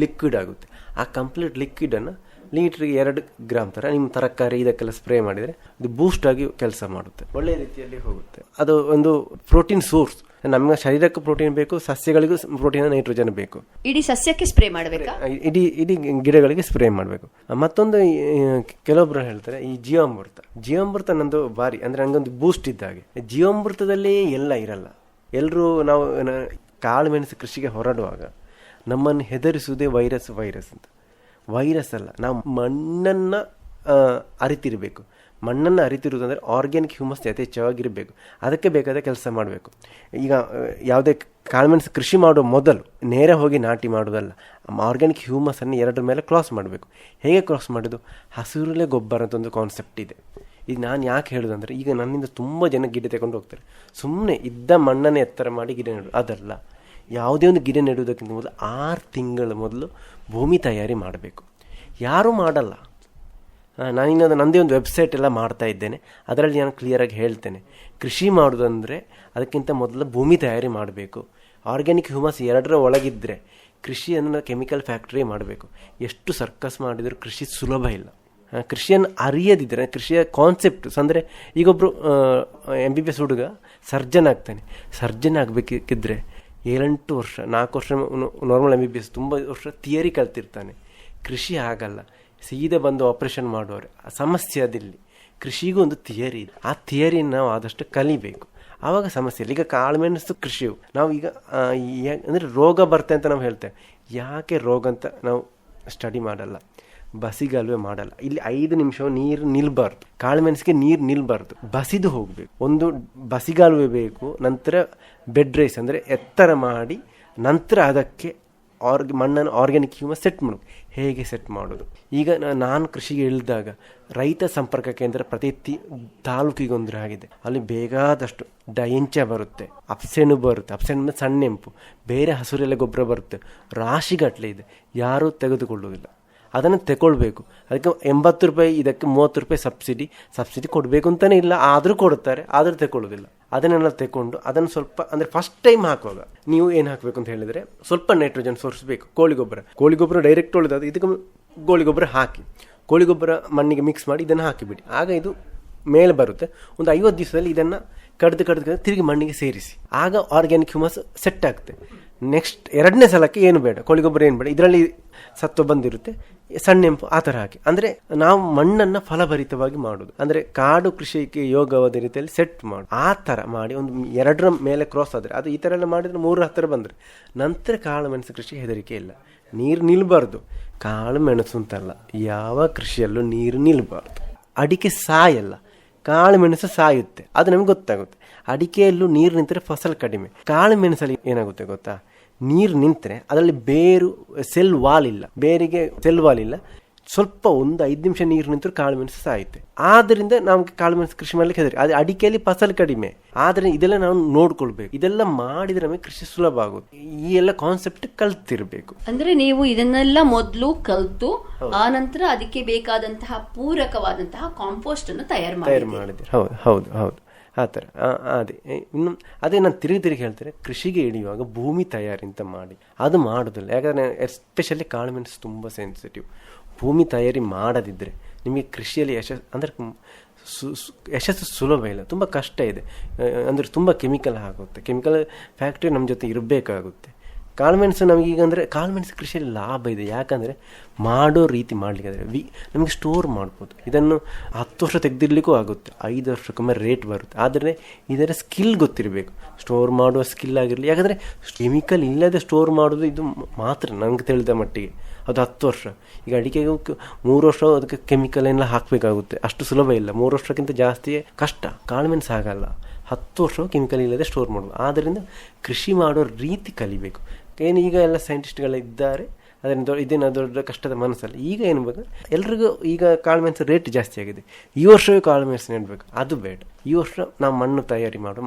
Speaker 7: ಲಿಕ್ವಿಡ್ ಆಗುತ್ತೆ. ಆ ಕಂಪ್ಲೀಟ್ ಲಿಕ್ವಿಡನ್ನು ಲೀಟ್ರಿಗೆ 2 ಗ್ರಾಮ್ ಥರ ನಿಮ್ಮ ತರಕಾರಿ ಇದಕ್ಕೆಲ್ಲ ಸ್ಪ್ರೇ ಮಾಡಿದರೆ ಇದು ಬೂಸ್ಟ್ ಆಗಿ ಕೆಲಸ ಮಾಡುತ್ತೆ, ಒಳ್ಳೆಯ ರೀತಿಯಲ್ಲಿ ಹೋಗುತ್ತೆ. ಅದು ಒಂದು ಪ್ರೋಟೀನ್ ಸೋರ್ಸ್. ನಮ್ಮ ಶರೀರಕ್ಕೂ ಪ್ರೋಟೀನ್ ಬೇಕು, ಸಸ್ಯಗಳಿಗೂ ಪ್ರೋಟೀನ್, ನೈಟ್ರೋಜನ್ ಬೇಕು.
Speaker 6: ಇಡೀ ಸಸ್ಯಕ್ಕೆ ಸ್ಪ್ರೇ ಮಾಡಬೇಕಾ? ಇಡೀ
Speaker 7: ಗಿಡಗಳಿಗೆ ಸ್ಪ್ರೇ ಮಾಡಬೇಕು. ಮತ್ತೊಂದು ಕೆಲವೊಬ್ರು ಹೇಳ್ತಾರೆ ಈ ಜೀವಾಮೃತ ನಂದು ಭಾರಿ ಅಂದರೆ ನಂಗೊಂದು ಬೂಸ್ಟ್ ಇದ್ದ ಹಾಗೆ. ಜೀವಾಮೃತದಲ್ಲಿ ಎಲ್ಲ ಇರಲ್ಲ. ಎಲ್ಲರೂ ನಾವು ಕಾಳು ಮೆಣಸು ಕೃಷಿಗೆ ಹೊರಡುವಾಗ ನಮ್ಮನ್ನು ಹೆದರಿಸುವುದೇ ವೈರಸ್ ಅಂತ. ವೈರಸ್ ಅಲ್ಲ, ನಾವು ಮಣ್ಣನ್ನು ಅರಿತಿರಬೇಕು. ಮಣ್ಣನ್ನು ಅರಿತಿರುವುದಂದರೆ ಆರ್ಗ್ಯಾನಿಕ್ ಹ್ಯೂಮಸ್ ಯಥೇಚ್ಛವಾಗಿರಬೇಕು. ಅದಕ್ಕೆ ಬೇಕಾದ ಕೆಲಸ ಮಾಡಬೇಕು. ಈಗ ಯಾವುದೇ ಕಾಳುಮೆಣಸು ಕೃಷಿ ಮಾಡುವ ಮೊದಲು ನೇರ ಹೋಗಿ ನಾಟಿ ಮಾಡೋದಲ್ಲ, ಆರ್ಗ್ಯಾನಿಕ್ ಹ್ಯೂಮಸನ್ನು 2 ಮೇಲೆ ಕ್ರಾಸ್ ಮಾಡಬೇಕು. ಹೇಗೆ ಕ್ರಾಸ್ ಮಾಡೋದು? ಹಸಿರುಲೆ ಗೊಬ್ಬರ ಅಂತ ಒಂದು ಕಾನ್ಸೆಪ್ಟ್ ಇದೆ. ಇದು ನಾನು ಯಾಕೆ ಹೇಳೋದಂದರೆ, ಈಗ ನನ್ನಿಂದ ತುಂಬ ಜನ ಗಿಡ ತಗೊಂಡು ಹೋಗ್ತಾರೆ. ಸುಮ್ಮನೆ ಇದ್ದ ಮಣ್ಣನ್ನು ಎತ್ತರ ಮಾಡಿ ಗಿಡ ನೆಡೋದು ಅದಲ್ಲ. ಯಾವುದೇ ಒಂದು ಗಿಡ ನೆಡುವುದಕ್ಕಿಂತ ಮೊದಲು 6 ತಿಂಗಳ ಮೊದಲು ಭೂಮಿ ತಯಾರಿ ಮಾಡಬೇಕು. ಯಾರೂ ಮಾಡಲ್ಲ. ನಾನಿನ್ನೊಂದು ನನ್ನದೇ ಒಂದು ವೆಬ್ಸೈಟ್ ಎಲ್ಲ ಮಾಡ್ತಾ ಇದ್ದೇನೆ. ಅದರಲ್ಲಿ ನಾನು ಕ್ಲಿಯರಾಗಿ ಹೇಳ್ತೇನೆ, ಕೃಷಿ ಮಾಡೋದಂದರೆ ಅದಕ್ಕಿಂತ ಮೊದಲು ಭೂಮಿ ತಯಾರಿ ಮಾಡಬೇಕು. ಆರ್ಗ್ಯಾನಿಕ್ ಹ್ಯೂಮಸ್ 2ರ ಒಳಗಿದ್ದರೆ ಕೃಷಿಯನ್ನು ಕೆಮಿಕಲ್ ಫ್ಯಾಕ್ಟ್ರಿ ಮಾಡಬೇಕು. ಎಷ್ಟು ಸರ್ಕಸ್ ಮಾಡಿದರೂ ಕೃಷಿ ಸುಲಭ ಇಲ್ಲ. ಕೃಷಿಯನ್ನು ಅರಿಯದಿದ್ದರೆ, ಕೃಷಿಯ ಕಾನ್ಸೆಪ್ಟ್ ಅಂದರೆ ಈಗೊಬ್ಬರು MBBS ಹುಡುಗ ಸರ್ಜನ್ ಆಗ್ತಾನೆ. ಸರ್ಜನ್ ಆಗಬೇಕಿದ್ರೆ 7-8 ವರ್ಷ 4 ವರ್ಷ ನಾರ್ಮಲ್ MBBS ತುಂಬ ವರ್ಷ ಥಿಯರಿ ಕಲ್ತಿರ್ತಾನೆ. ಕೃಷಿ ಆಗಲ್ಲ, ಸೀದಾ ಬಂದು ಆಪರೇಷನ್ ಮಾಡುವವರು. ಸಮಸ್ಯೆ ಅದಿಲ್ಲಿ. ಕೃಷಿಗೂ ಒಂದು ಥಿಯರಿ ಇದೆ. ಆ ಥಿಯರಿನ ನಾವು ಆದಷ್ಟು ಕಲಿಬೇಕು, ಆವಾಗ ಸಮಸ್ಯೆ ಇಲ್ಲ. ಈಗ ಕಾಳುಮೆಣಸು ಕೃಷಿಯು ನಾವು ಈಗ ಅಂದರೆ ರೋಗ ಬರುತ್ತೆ ಅಂತ ನಾವು ಹೇಳ್ತೇವೆ. ಯಾಕೆ ರೋಗ ಅಂತ ನಾವು ಸ್ಟಡಿ ಮಾಡಲ್ಲ, ಬಸಿಗಾಲುವೆ ಮಾಡಲ್ಲ. ಇಲ್ಲಿ 5 ನಿಮಿಷ ನೀರು ನಿಲ್ಬಾರ್ದು. ಕಾಳುಮೆಣಸಿಗೆ ನೀರು ನಿಲ್ಬಾರ್ದು, ಬಸಿದು ಹೋಗಬೇಕು. ಒಂದು ಬಸಿಗಾಲುವೆ ಬೇಕು, ನಂತರ ಬೆಡ್ ರೈಸ್ ಅಂದರೆ ಎತ್ತರ ಮಾಡಿ, ನಂತರ ಅದಕ್ಕೆ ಮಣ್ಣನ್ನು ಆರ್ಗ್ಯಾನಿಕ್ ಹ್ಯೂಮಸ್ ಸೆಟ್ ಮಾಡೋದು. ಹೇಗೆ ಸೆಟ್ ಮಾಡೋದು? ಈಗ ನಾನು ಕೃಷಿಗೆ ಇಳಿದಾಗ ರೈತ ಸಂಪರ್ಕ ಕೇಂದ್ರ ಪ್ರತಿ ತಾಲೂಕಿಗೊಂದು ಆಗಿದೆ. ಅಲ್ಲಿ ಬೇಕಾದಷ್ಟು ಡೈಂಚ ಬರುತ್ತೆ, ಅಪ್ಸೆಣು ಬರುತ್ತೆ. ಅಪ್ಸೆಣು ಸಣ್ಣೆಂಪು, ಬೇರೆ ಹಸುರೆಲೆ ಗೊಬ್ಬರ ಬರುತ್ತೆ, ರಾಶಿಗಟ್ಟಲೆ ಇದೆ. ಯಾರೂ ತೆಗೆದುಕೊಳ್ಳುವುದಿಲ್ಲ. ಅದನ್ನು ತಗೊಳ್ಬೇಕು. ಅದಕ್ಕೆ 80 ರೂಪಾಯಿ, ಇದಕ್ಕೆ 30 ರೂಪಾಯಿ ಸಬ್ಸಿಡಿ ಕೊಡಬೇಕು ಅಂತಲೇ ಇಲ್ಲ, ಆದರೂ ಕೊಡುತ್ತಾರೆ, ಆದರೂ ತಗೊಳ್ಳೋದಿಲ್ಲ. ಅದನ್ನೆಲ್ಲ ತಗೊಂಡು ಅದನ್ನು ಸ್ವಲ್ಪ ಅಂದರೆ ಫಸ್ಟ್ ಟೈಮ್ ಹಾಕುವಾಗ ನೀವು ಏನು ಹಾಕಬೇಕು ಅಂತ ಹೇಳಿದರೆ, ಸ್ವಲ್ಪ ನೈಟ್ರೋಜನ್ ಸೋರ್ಸ್ ಬೇಕು. ಕೋಳಿ ಗೊಬ್ಬರ ಡೈರೆಕ್ಟ್ ಒಳ್ಳೆದು. ಇದಕ್ಕೆ ಕೋಳಿ ಗೊಬ್ಬರ ಹಾಕಿ, ಕೋಳಿ ಗೊಬ್ಬರ ಮಣ್ಣಿಗೆ ಮಿಕ್ಸ್ ಮಾಡಿ ಇದನ್ನು ಹಾಕಿಬಿಡಿ. ಆಗ ಇದು ಮೇಲೆ ಬರುತ್ತೆ. ಒಂದು 50 ದಿವಸದಲ್ಲಿ ಇದನ್ನು ಕಡ್ದು ತಿರುಗಿ ಮಣ್ಣಿಗೆ ಸೇರಿಸಿ. ಆಗ ಆರ್ಗ್ಯಾನಿಕ್ ಹ್ಯೂಮಸ್ ಸೆಟ್ ಆಗುತ್ತೆ. ನೆಕ್ಸ್ಟ್ 2ನೇ ಸಲಕ್ಕೆ ಏನು ಬೇಡ, ಕೋಳಿ ಗೊಬ್ಬರ ಏನು ಬೇಡ. ಇದರಲ್ಲಿ ಸತ್ವ ಬಂದಿರುತ್ತೆ, ಸಣ್ಣೆಂಪು ಆ ಥರ ಹಾಕಿ. ಅಂದರೆ ನಾವು ಮಣ್ಣನ್ನು ಫಲಭರಿತವಾಗಿ ಮಾಡೋದು. ಅಂದರೆ ಕಾಡು ಕೃಷಿಗೆ ಯೋಗವಾದ ರೀತಿಯಲ್ಲಿ ಸೆಟ್ ಮಾಡು. ಆ ಥರ ಮಾಡಿ ಒಂದು 2ರ ಮೇಲೆ ಕ್ರಾಸ್ ಆದರೆ, ಅದು ಈ ಥರ ಎಲ್ಲ ಮಾಡಿದರೆ 3 ಹತ್ತಿರ ಬಂದರೆ ನಂತರ ಕಾಳು ಮೆಣಸು ಕೃಷಿ ಹೆದರಿಕೆ ಇಲ್ಲ. ನೀರು ನಿಲ್ಬಾರ್ದು. ಕಾಳು ಮೆಣಸು ಅಂತಲ್ಲ, ಯಾವ ಕೃಷಿಯಲ್ಲೂ ನೀರು ನಿಲ್ಬಾರ್ದು. ಅಡಿಕೆ ಸಾಯಲ್ಲ, ಕಾಳು ಮೆಣಸು ಸಾಯುತ್ತೆ. ಅದು ನಮ್ಗೆ ಗೊತ್ತಾಗುತ್ತೆ. ಅಡಿಕೆಯಲ್ಲೂ ನೀರು ನಿಂತರೆ ಫಸಲು ಕಡಿಮೆ. ಕಾಳು ಮೆಣಸಲ್ಲಿ ಏನಾಗುತ್ತೆ ಗೊತ್ತಾ? ನೀರು ನಿಂತರೆ ಅದರಲ್ಲಿ ಬೇರು ಸೆಲ್ ವಾಲ್ ಇಲ್ಲ, ಬೇರಿಗೆ ಸೆಲ್ ವಾಲ್ ಇಲ್ಲ, ಸ್ವಲ್ಪ ಒಂದು 5 ನಿಮಿಷ ನೀರು ನಿಂತರೂ ಕಾಳುಮೆಣಸು ಸಾಯುತ್ತೆ. ಆದ್ದರಿಂದ ನಮ್ಗೆ ಕಾಳುಮೆಣಸು ಕೃಷಿ ಮಾಡ್ಲಿಕ್ಕೆ ಹೆದರಿ. ಅದು ಅಡಿಕೆಯಲ್ಲಿ ಫಸಲು ಕಡಿಮೆ, ಆದರೆ ಇದೆಲ್ಲ ನಾವು ನೋಡ್ಕೊಳ್ಬೇಕು. ಇದೆಲ್ಲ ಮಾಡಿದ್ರೆ ನಮಗೆ ಕೃಷಿ ಸುಲಭ ಆಗುತ್ತೆ. ಈ ಎಲ್ಲ ಕಾನ್ಸೆಪ್ಟ್ ಕಲ್ತಿರ್ಬೇಕು.
Speaker 6: ಅಂದ್ರೆ ನೀವು ಇದನ್ನೆಲ್ಲ ಮೊದಲು ಕಲ್ತು ಆ ನಂತರ ಅದಕ್ಕೆ ಬೇಕಾದಂತಹ ಪೂರಕವಾದಂತಹ ಕಾಂಪೋಸ್ಟ್ ಅನ್ನು ತಯಾರು
Speaker 7: ಮಾಡಿದ್ದೀರಿ. ಹೌದು ಆ ಥರ. ಇನ್ನು ಅದೇ ನಾನು ತಿರುಗಿ ಹೇಳ್ತೇನೆ, ಕೃಷಿಗೆ ಇಳಿಯುವಾಗ ಭೂಮಿ ತಯಾರಿ ಅಂತ ಮಾಡಿ. ಅದು ಮಾಡೋದಿಲ್ಲ, ಯಾಕಂದರೆ ಎಸ್ಪೆಷಲಿ ಕಾಳುಮೆಣಸು ತುಂಬ ಸೆನ್ಸಿಟಿವ್. ಭೂಮಿ ತಯಾರಿ ಮಾಡದಿದ್ದರೆ ನಿಮಗೆ ಕೃಷಿಯಲ್ಲಿ ಯಶಸ್ಸು ಸುಲಭ ಇಲ್ಲ, ತುಂಬ ಕಷ್ಟ ಇದೆ. ಅಂದರೆ ತುಂಬ ಕೆಮಿಕಲ್ ಆಗುತ್ತೆ. ಕೆಮಿಕಲ್ ಫ್ಯಾಕ್ಟ್ರಿ ನಮ್ಮ ಜೊತೆ ಇರಬೇಕಾಗುತ್ತೆ. ಕಾಳುಮೆಣಸು ನಮಗೀಗ ಅಂದರೆ ಕಾಳುಮೆಣಸು ಕೃಷಿಯಲ್ಲಿ ಲಾಭ ಇದೆ. ಯಾಕಂದರೆ ಮಾಡೋ ರೀತಿ ಮಾಡಲಿಕ್ಕೆ ಆದರೆ ನಮಗೆ ಸ್ಟೋರ್ ಮಾಡ್ಬೋದು. ಇದನ್ನು 10 ವರ್ಷ ತೆಗೆದಿರ್ಲಿಕ್ಕೂ ಆಗುತ್ತೆ, 5 ವರ್ಷಕ್ಕೊಮ್ಮೆ ರೇಟ್ ಬರುತ್ತೆ. ಆದರೆ ಇದರ ಸ್ಕಿಲ್ ಗೊತ್ತಿರಬೇಕು, ಸ್ಟೋರ್ ಮಾಡುವ ಸ್ಕಿಲ್ ಆಗಿರಲಿ. ಯಾಕಂದರೆ ಕೆಮಿಕಲ್ ಇಲ್ಲದೆ ಸ್ಟೋರ್ ಮಾಡೋದು ಇದು ಮಾತ್ರ ನನಗೆ ತಿಳಿದ ಮಟ್ಟಿಗೆ. ಅದು 10 ವರ್ಷ. ಈಗ ಅಡಿಕೆಗೂ 3 ವರ್ಷ ಅದಕ್ಕೆ ಕೆಮಿಕಲ್ ಎಲ್ಲ ಹಾಕಬೇಕಾಗುತ್ತೆ, ಅಷ್ಟು ಸುಲಭ ಇಲ್ಲ. 3 ವರ್ಷಕ್ಕಿಂತ ಜಾಸ್ತಿ ಕಷ್ಟ. ಕಾಳುಮೆಣಸು ಆಗಲ್ಲ, 10 ವರ್ಷ ಕೆಮಿಕಲ್ ಇಲ್ಲದೆ ಸ್ಟೋರ್ ಮಾಡೋದು. ಆದ್ದರಿಂದ ಕೃಷಿ ಮಾಡೋ ರೀತಿ ಕಲಿಬೇಕು. ಏನು ಈಗ ಎಲ್ಲ ಸೈಂಟಿಸ್ಟ್ಗಳಿದ್ದಾರೆ, ಅದರಿಂದ ಇದೇನು ದೊಡ್ಡ ಕಷ್ಟದ ಮನಸ್ಸಲ್ಲ. ಈಗ ಏನು ಬೇಕು, ಎಲ್ರಿಗೂ ಈಗ ಕಾಳುಮೆಣಸು ರೇಟ್ ಜಾಸ್ತಿ ಆಗಿದೆ, ಈ ವರ್ಷವೇ ಕಾಳುಮೆಣಸು ನೆಡಬೇಕು, ಅದು ಬೇಡ. ಈ ವರ್ಷ ನಾವು ಮಣ್ಣು ತಯಾರಿ ಮಾಡು,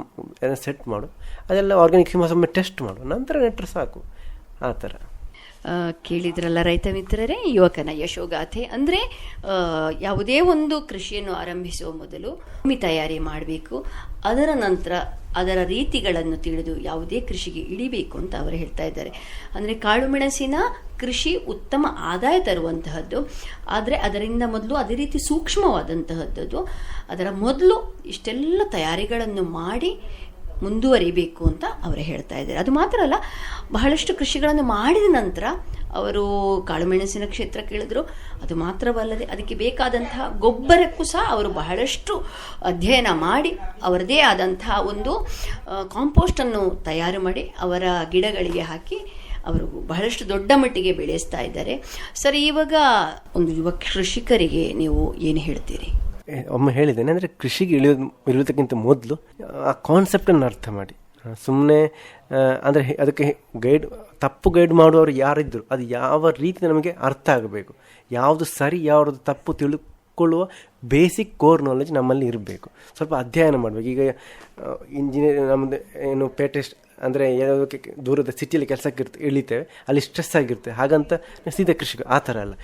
Speaker 7: ಸೆಟ್ ಮಾಡು, ಅದೆಲ್ಲ ಆರ್ಗ್ಯಾನಿಕ್ ಒಮ್ಮೆ ಟೆಸ್ಟ್ ಮಾಡು, ನಂತರ ನೆಟ್ಟರೆ ಸಾಕು. ಆ ಥರ.
Speaker 6: ಕೇಳಿದ್ರಲ್ಲ ರೈತ ಮಿತ್ರರೇ, ಯುವಕನ ಯಶೋಗಾಥೆ. ಅಂದರೆ ಯಾವುದೇ ಒಂದು ಕೃಷಿಯನ್ನು ಆರಂಭಿಸುವ ಮೊದಲು ಭೂಮಿ ತಯಾರಿ ಮಾಡಬೇಕು, ಅದರ ನಂತರ ಅದರ ರೀತಿಗಳನ್ನು ತಿಳಿದು ಯಾವುದೇ ಕೃಷಿಗೆ ಇಳಿಬೇಕು ಅಂತ ಅವರು ಹೇಳ್ತಾ ಇದ್ದಾರೆ. ಅಂದರೆ ಕಾಳುಮೆಣಸಿನ ಕೃಷಿ ಉತ್ತಮ ಆದಾಯ ತರುವಂತಹದ್ದು, ಆದರೆ ಅದರಿಂದ ಮೊದಲು ಅದೇ ರೀತಿ ಸೂಕ್ಷ್ಮವಾದಂತಹದ್ದು. ಅದರ ಮೊದಲು ಇಷ್ಟೆಲ್ಲ ತಯಾರಿಗಳನ್ನು ಮಾಡಿ ಮುಂದುವರಿಬೇಕು ಅಂತ ಅವರು ಹೇಳ್ತಾ ಇದ್ದಾರೆ. ಅದು ಮಾತ್ರ ಅಲ್ಲ, ಬಹಳಷ್ಟು ಕೃಷಿಗಳನ್ನು ಮಾಡಿದ ನಂತರ ಅವರು ಕಾಳುಮೆಣಸಿನ ಕ್ಷೇತ್ರ ಕೇಳಿದ್ರು. ಅದು ಮಾತ್ರವಲ್ಲದೆ ಅದಕ್ಕೆ ಬೇಕಾದಂತಹ ಗೊಬ್ಬರಕ್ಕೂ ಸಹ ಅವರು ಬಹಳಷ್ಟು ಅಧ್ಯಯನ ಮಾಡಿ ಅವರದೇ ಆದಂತಹ ಒಂದು ಕಾಂಪೋಸ್ಟನ್ನು ತಯಾರು ಮಾಡಿ ಅವರ ಗಿಡಗಳಿಗೆ ಹಾಕಿ ಅವರು ಬಹಳಷ್ಟು ದೊಡ್ಡ ಮಟ್ಟಿಗೆ ಬೆಳೆಸ್ತಾ ಇದ್ದಾರೆ. ಸರಿ, ಇವಾಗ ಒಂದು ಯುವ ಕೃಷಿಕರಿಗೆ ನೀವು ಏನು ಹೇಳ್ತೀರಿ?
Speaker 7: ಒಮ್ಮೆ ಹೇಳಿದ್ದೇನೆ, ಅಂದರೆ ಕೃಷಿಗೆ ಇಳಿಯೋದಕ್ಕಿಂತ ಮೊದಲು ಆ ಕಾನ್ಸೆಪ್ಟನ್ನು ಅರ್ಥ ಮಾಡಿ. ಸುಮ್ಮನೆ ಅಂದರೆ ಅದಕ್ಕೆ ತಪ್ಪು ಗೈಡ್ ಮಾಡುವವರು ಯಾರಿದ್ದರು, ಅದು ಯಾವ ರೀತಿ ನಮಗೆ ಅರ್ಥ ಆಗಬೇಕು, ಯಾವುದು ಸರಿ ಯಾವುದು ತಪ್ಪು ತಿಳ್ಕೊಳ್ಳುವ ಬೇಸಿಕ್ ಕೋರ್ ನಾಲೆಜ್ ನಮ್ಮಲ್ಲಿ ಇರಬೇಕು. ಸ್ವಲ್ಪ ಅಧ್ಯಯನ ಮಾಡಬೇಕು. ಈಗ ಇಂಜಿನಿಯರ್ ನಮ್ಮದು ಏನು ಪೇಟೆ ಅಂದರೆ ಯಾವುದಕ್ಕೆ ದೂರದ ಸಿಟಿಯಲ್ಲಿ ಕೆಲಸಕ್ಕೆ ಇಳಿತೇವೆ, ಅಲ್ಲಿ ಸ್ಟ್ರೆಸ್ ಆಗಿರ್ತೇವೆ, ಹಾಗಂತ ಸೀದಾ ಕೃಷಿಕ ಆ ಥರ ಅಲ್ಲ.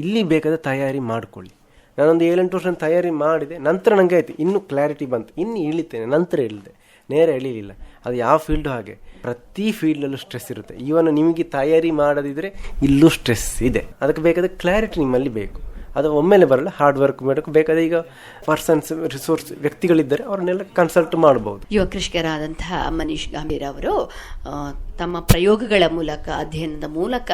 Speaker 7: ಇಲ್ಲಿ ಬೇಕಾದ ತಯಾರಿ ಮಾಡಿಕೊಳ್ಳಿ. ನಾನೊಂದು 7-8 ವರ್ಷ ತಯಾರಿ ಮಾಡಿದೆ, ನಂತರ ನನಗೆ ಆಯಿತು, ಇನ್ನೂ ಕ್ಲಾರಿಟಿ ಬಂತು, ಇನ್ನು ಇಳಿತೇನೆ, ನಂತರ ಇಳಿದೆ, ನೇರ ಎಳಿಲಿಲ್ಲ. ಅದು ಯಾವ ಫೀಲ್ಡು ಹಾಗೆ, ಪ್ರತಿ ಫೀಲ್ಡಲ್ಲೂ ಸ್ಟ್ರೆಸ್ ಇರುತ್ತೆ. ಇವನು ನಿಮಗೆ ತಯಾರಿ ಮಾಡದಿದ್ದರೆ ಇಲ್ಲೂ ಸ್ಟ್ರೆಸ್ ಇದೆ. ಅದಕ್ಕೆ ಬೇಕಾದ ಕ್ಲಾರಿಟಿ ನಿಮ್ಮಲ್ಲಿ ಬೇಕು. ಅದು ಒಮ್ಮೆಲೆ ಬರಲ್ಲ, ಹಾರ್ಡ್ ವರ್ಕ್ ಮಾಡಬೇಕು. ಬೇಕಾದ ಈಗ ಪರ್ಸನ್ಸ್ ರಿಸೋರ್ಸ್ ವ್ಯಕ್ತಿಗಳಿದ್ದರೆ ಅವ್ರನ್ನೆಲ್ಲ ಕನ್ಸಲ್ಟ್ ಮಾಡಬಹುದು.
Speaker 6: ಯುವ ಕೃಷಿಕರಾದಂತಹ ಮನೀಶ್ ಗಂಭೀರ್ ಅವರು ತಮ್ಮ ಪ್ರಯೋಗಗಳ ಮೂಲಕ, ಅಧ್ಯಯನದ ಮೂಲಕ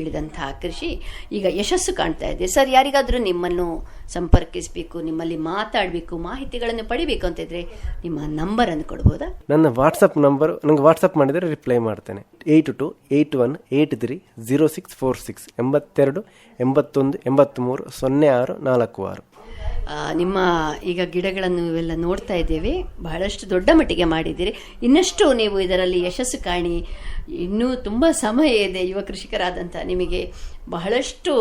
Speaker 6: ಇಳಿದಂತಹ ಕೃಷಿ ಈಗ ಯಶಸ್ಸು ಕಾಣ್ತಾ ಇದೆ. ಸರ್, ಯಾರಿಗಾದರೂ ನಿಮ್ಮನ್ನು ಸಂಪರ್ಕಿಸಬೇಕು, ನಿಮ್ಮಲ್ಲಿ ಮಾತಾಡಬೇಕು, ಮಾಹಿತಿಗಳನ್ನು ಪಡಿಬೇಕು ಅಂತಿದ್ರೆ ನಿಮ್ಮ ನಂಬರನ್ನು ಕೊಡ್ಬೋದಾ?
Speaker 7: ನನ್ನ ವಾಟ್ಸಪ್ ನಂಬರ್, ನನಗೆ ವಾಟ್ಸಪ್ ಮಾಡಿದರೆ ರಿಪ್ಲೈ ಮಾಡ್ತೇನೆ. 8281830646 82 81 83 06 46.
Speaker 6: ನಿಮ್ಮ ಈಗ ಗಿಡಗಳನ್ನು ಇವೆಲ್ಲ ನೋಡ್ತಾ ಇದ್ದೇವೆ, ಬಹಳಷ್ಟು ದೊಡ್ಡ ಮಟ್ಟಿಗೆ ಮಾಡಿದ್ದೀರಿ. ಇನ್ನಷ್ಟು ನೀವು ಇದರಲ್ಲಿ ಯಶಸ್ಸು ಕಾಣಿ. ಇನ್ನೂ ತುಂಬ ಸಮಯ ಇದೆ. ಯುವ ಕೃಷಿಕರಾದಂಥ ನಿಮಗೆ ಬಹಳಷ್ಟು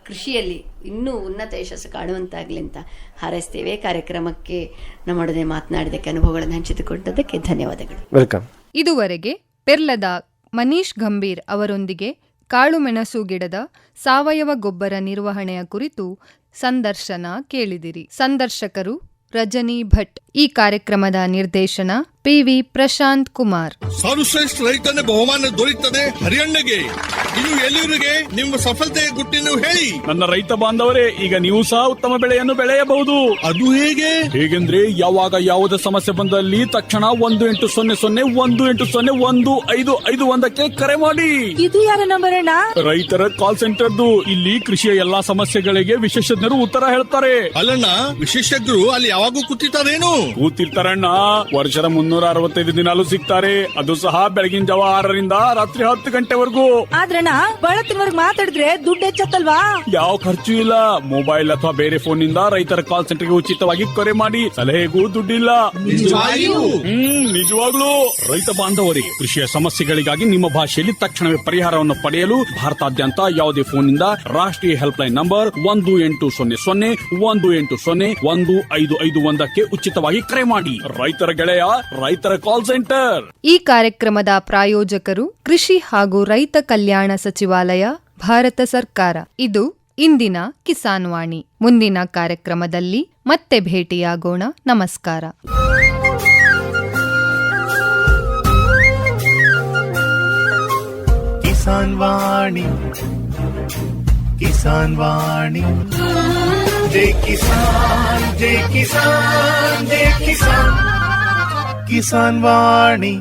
Speaker 6: ಕೃಷಿಯಲ್ಲಿ ಇನ್ನೂ ಉನ್ನತ ಯಶಸ್ಸು ಕಾಣುವಂತಾಗಲಿ ಅಂತ ಹಾರೈಸ್ತೇವೆ. ಕಾರ್ಯಕ್ರಮಕ್ಕೆ ನಮ್ಮೊಡನೆ ಮಾತನಾಡಿದ್ದಕ್ಕೆ, ಅನುಭವಗಳನ್ನು ಹಂಚಿಕೊಂಡದ್ದಕ್ಕೆ ಧನ್ಯವಾದಗಳು.
Speaker 7: ವೆಲ್ಕಮ್.
Speaker 1: ಇದುವರೆಗೆ ಪೆರ್ಲದ ಮನೀಶ್ ಗಂಭೀರ್ ಅವರೊಂದಿಗೆ ಕಾಳುಮೆಣಸು ಗಿಡದ ಸಾವಯವ ಗೊಬ್ಬರ ನಿರ್ವಹಣೆಯ ಕುರಿತು ಸಂದರ್ಶನ ಕೇಳಿದಿರಿ. ಸಂದರ್ಶಕರು ರಜನಿ ಭಟ್. ಈ ಕಾರ್ಯಕ್ರಮದ ನಿರ್ದೇಶನ ಪಿವಿ ಪ್ರಶಾಂತ್ ಕುಮಾರ್.
Speaker 8: ಸರ್ವಶ್ರೇಷ್ಠ ರೈತನ ಬಹುಮಾನ ದೊರೆಯುತ್ತದೆ ಹರಿಯಣ್ಣಗೆ. ಇನ್ನು ಎಲ್ಲಿವರೆಗೆ ನಿಮ್ಮ ಸಫಲತೆಯ ಗುಟ್ಟಿನ ಹೇಳಿ.
Speaker 9: ನನ್ನ ರೈತ ಬಾಂಧವರೇ, ಈಗ ನೀವು ಸಹ ಉತ್ತಮ ಬೆಳೆಯನ್ನು ಬೆಳೆಯಬಹುದು.
Speaker 8: ಅದು ಹೇಗೆ?
Speaker 9: ಹೇಗೆಂದ್ರೆ ಯಾವಾಗ ಯಾವುದೇ ಸಮಸ್ಯೆ ಬಂದಲ್ಲಿ ತಕ್ಷಣ 1-800-1801-555 ಕರೆ ಮಾಡಿ.
Speaker 5: ಇದು ಯಾರ ನಂಬರ್ ಅಣ್ಣ?
Speaker 9: ರೈತರ ಕಾಲ್ ಸೆಂಟರ್ದು. ಇಲ್ಲಿ ಕೃಷಿಯ ಎಲ್ಲಾ ಸಮಸ್ಯೆಗಳಿಗೆ ವಿಶೇಷಜ್ಞರು ಉತ್ತರ ಹೇಳ್ತಾರೆ.
Speaker 8: ಅಲ್ಲಣ್ಣ, ವಿಶೇಷಜ್ಞರು ಅಲ್ಲಿ ಯಾವಾಗೂ ಕೂತಿರ್ತಾರೇನು?
Speaker 9: ಕೂತಿರ್ತಾರಣ್ಣ. ವರ್ಷದ 365 ದಿನಾಲು ಸಿಗ್ತಾರೆ. ಅದು ಸಹ ಬೆಳಗಿನ ಜಾವ 6ರಿಂದ ರಾತ್ರಿ 10 ಗಂಟೆವರೆಗೂ.
Speaker 5: ಆದ್ರಣ್ಣ ಬಳತ್ತಿನವರ್ಗ್ ಮಾತಾಡಿದ್ರೆ ದುಡ್ಡು ಹೆಚ್ಚತ್ತಲ್ವಾ?
Speaker 9: ಯಾವ ಖರ್ಚು ಇಲ್ಲ. ಮೊಬೈಲ್ ಅಥವಾ ಬೇರೆ ಫೋನ್ ನಿಂದ ರೈತರ ಕಾಲ್ ಸೆಂಟರ್ಗೆ ಉಚಿತವಾಗಿ ಕರೆ ಮಾಡಿ ಸಲಹೆಗೂ ದುಡ್ಡಿಲ್ಲ. ನಿಜವಾಗ್ಲೂ. ರೈತ ಬಾಂಧವರಿಗೆ ಕೃಷಿಯ ಸಮಸ್ಯೆಗಳಿಗಾಗಿ ನಿಮ್ಮ ಭಾಷೆಯಲ್ಲಿ ತಕ್ಷಣವೇ ಪರಿಹಾರವನ್ನು ಪಡೆಯಲು ಭಾರತಾದ್ಯಂತ ಯಾವುದೇ ಫೋನ್ ನಿಂದ ರಾಷ್ಟ್ರೀಯ ಹೆಲ್ಪ್ ಲೈನ್ ನಂಬರ್ 1800-11800-1551 ಉಚಿತವಾಗಿ ಕರೆ ಮಾಡಿ. ರೈತರ ಗೆಳೆಯ ರೈತರ ಕಾಲ್ ಸೆಂಟರ್.
Speaker 1: ಈ ಕಾರ್ಯಕ್ರಮದ ಪ್ರಾಯೋಜಕರು ಕೃಷಿ ಹಾಗೂ ರೈತ ಕಲ್ಯಾಣ ಸಚಿವಾಲಯ, ಭಾರತ ಸರ್ಕಾರ. ಇದು ಇಂದಿನ ಕಿಸಾನ್ ವಾಣಿ. ಮುಂದಿನ ಕಾರ್ಯಕ್ರಮದಲ್ಲಿ ಮತ್ತೆ ಭೇಟಿಯಾಗೋಣ. ನಮಸ್ಕಾರ.
Speaker 2: ಕಿಸಾನ್ ವಾಣಿ, ಕಿಸಾನ್ ವಾಣಿ, ಜೈ ಕಿಸಾನ್, ಜೈ ಕಿಸಾನ್, ಜೈ ಕಿಸಾನ್, ಕಿಸಾನ್ ವಾಣಿ.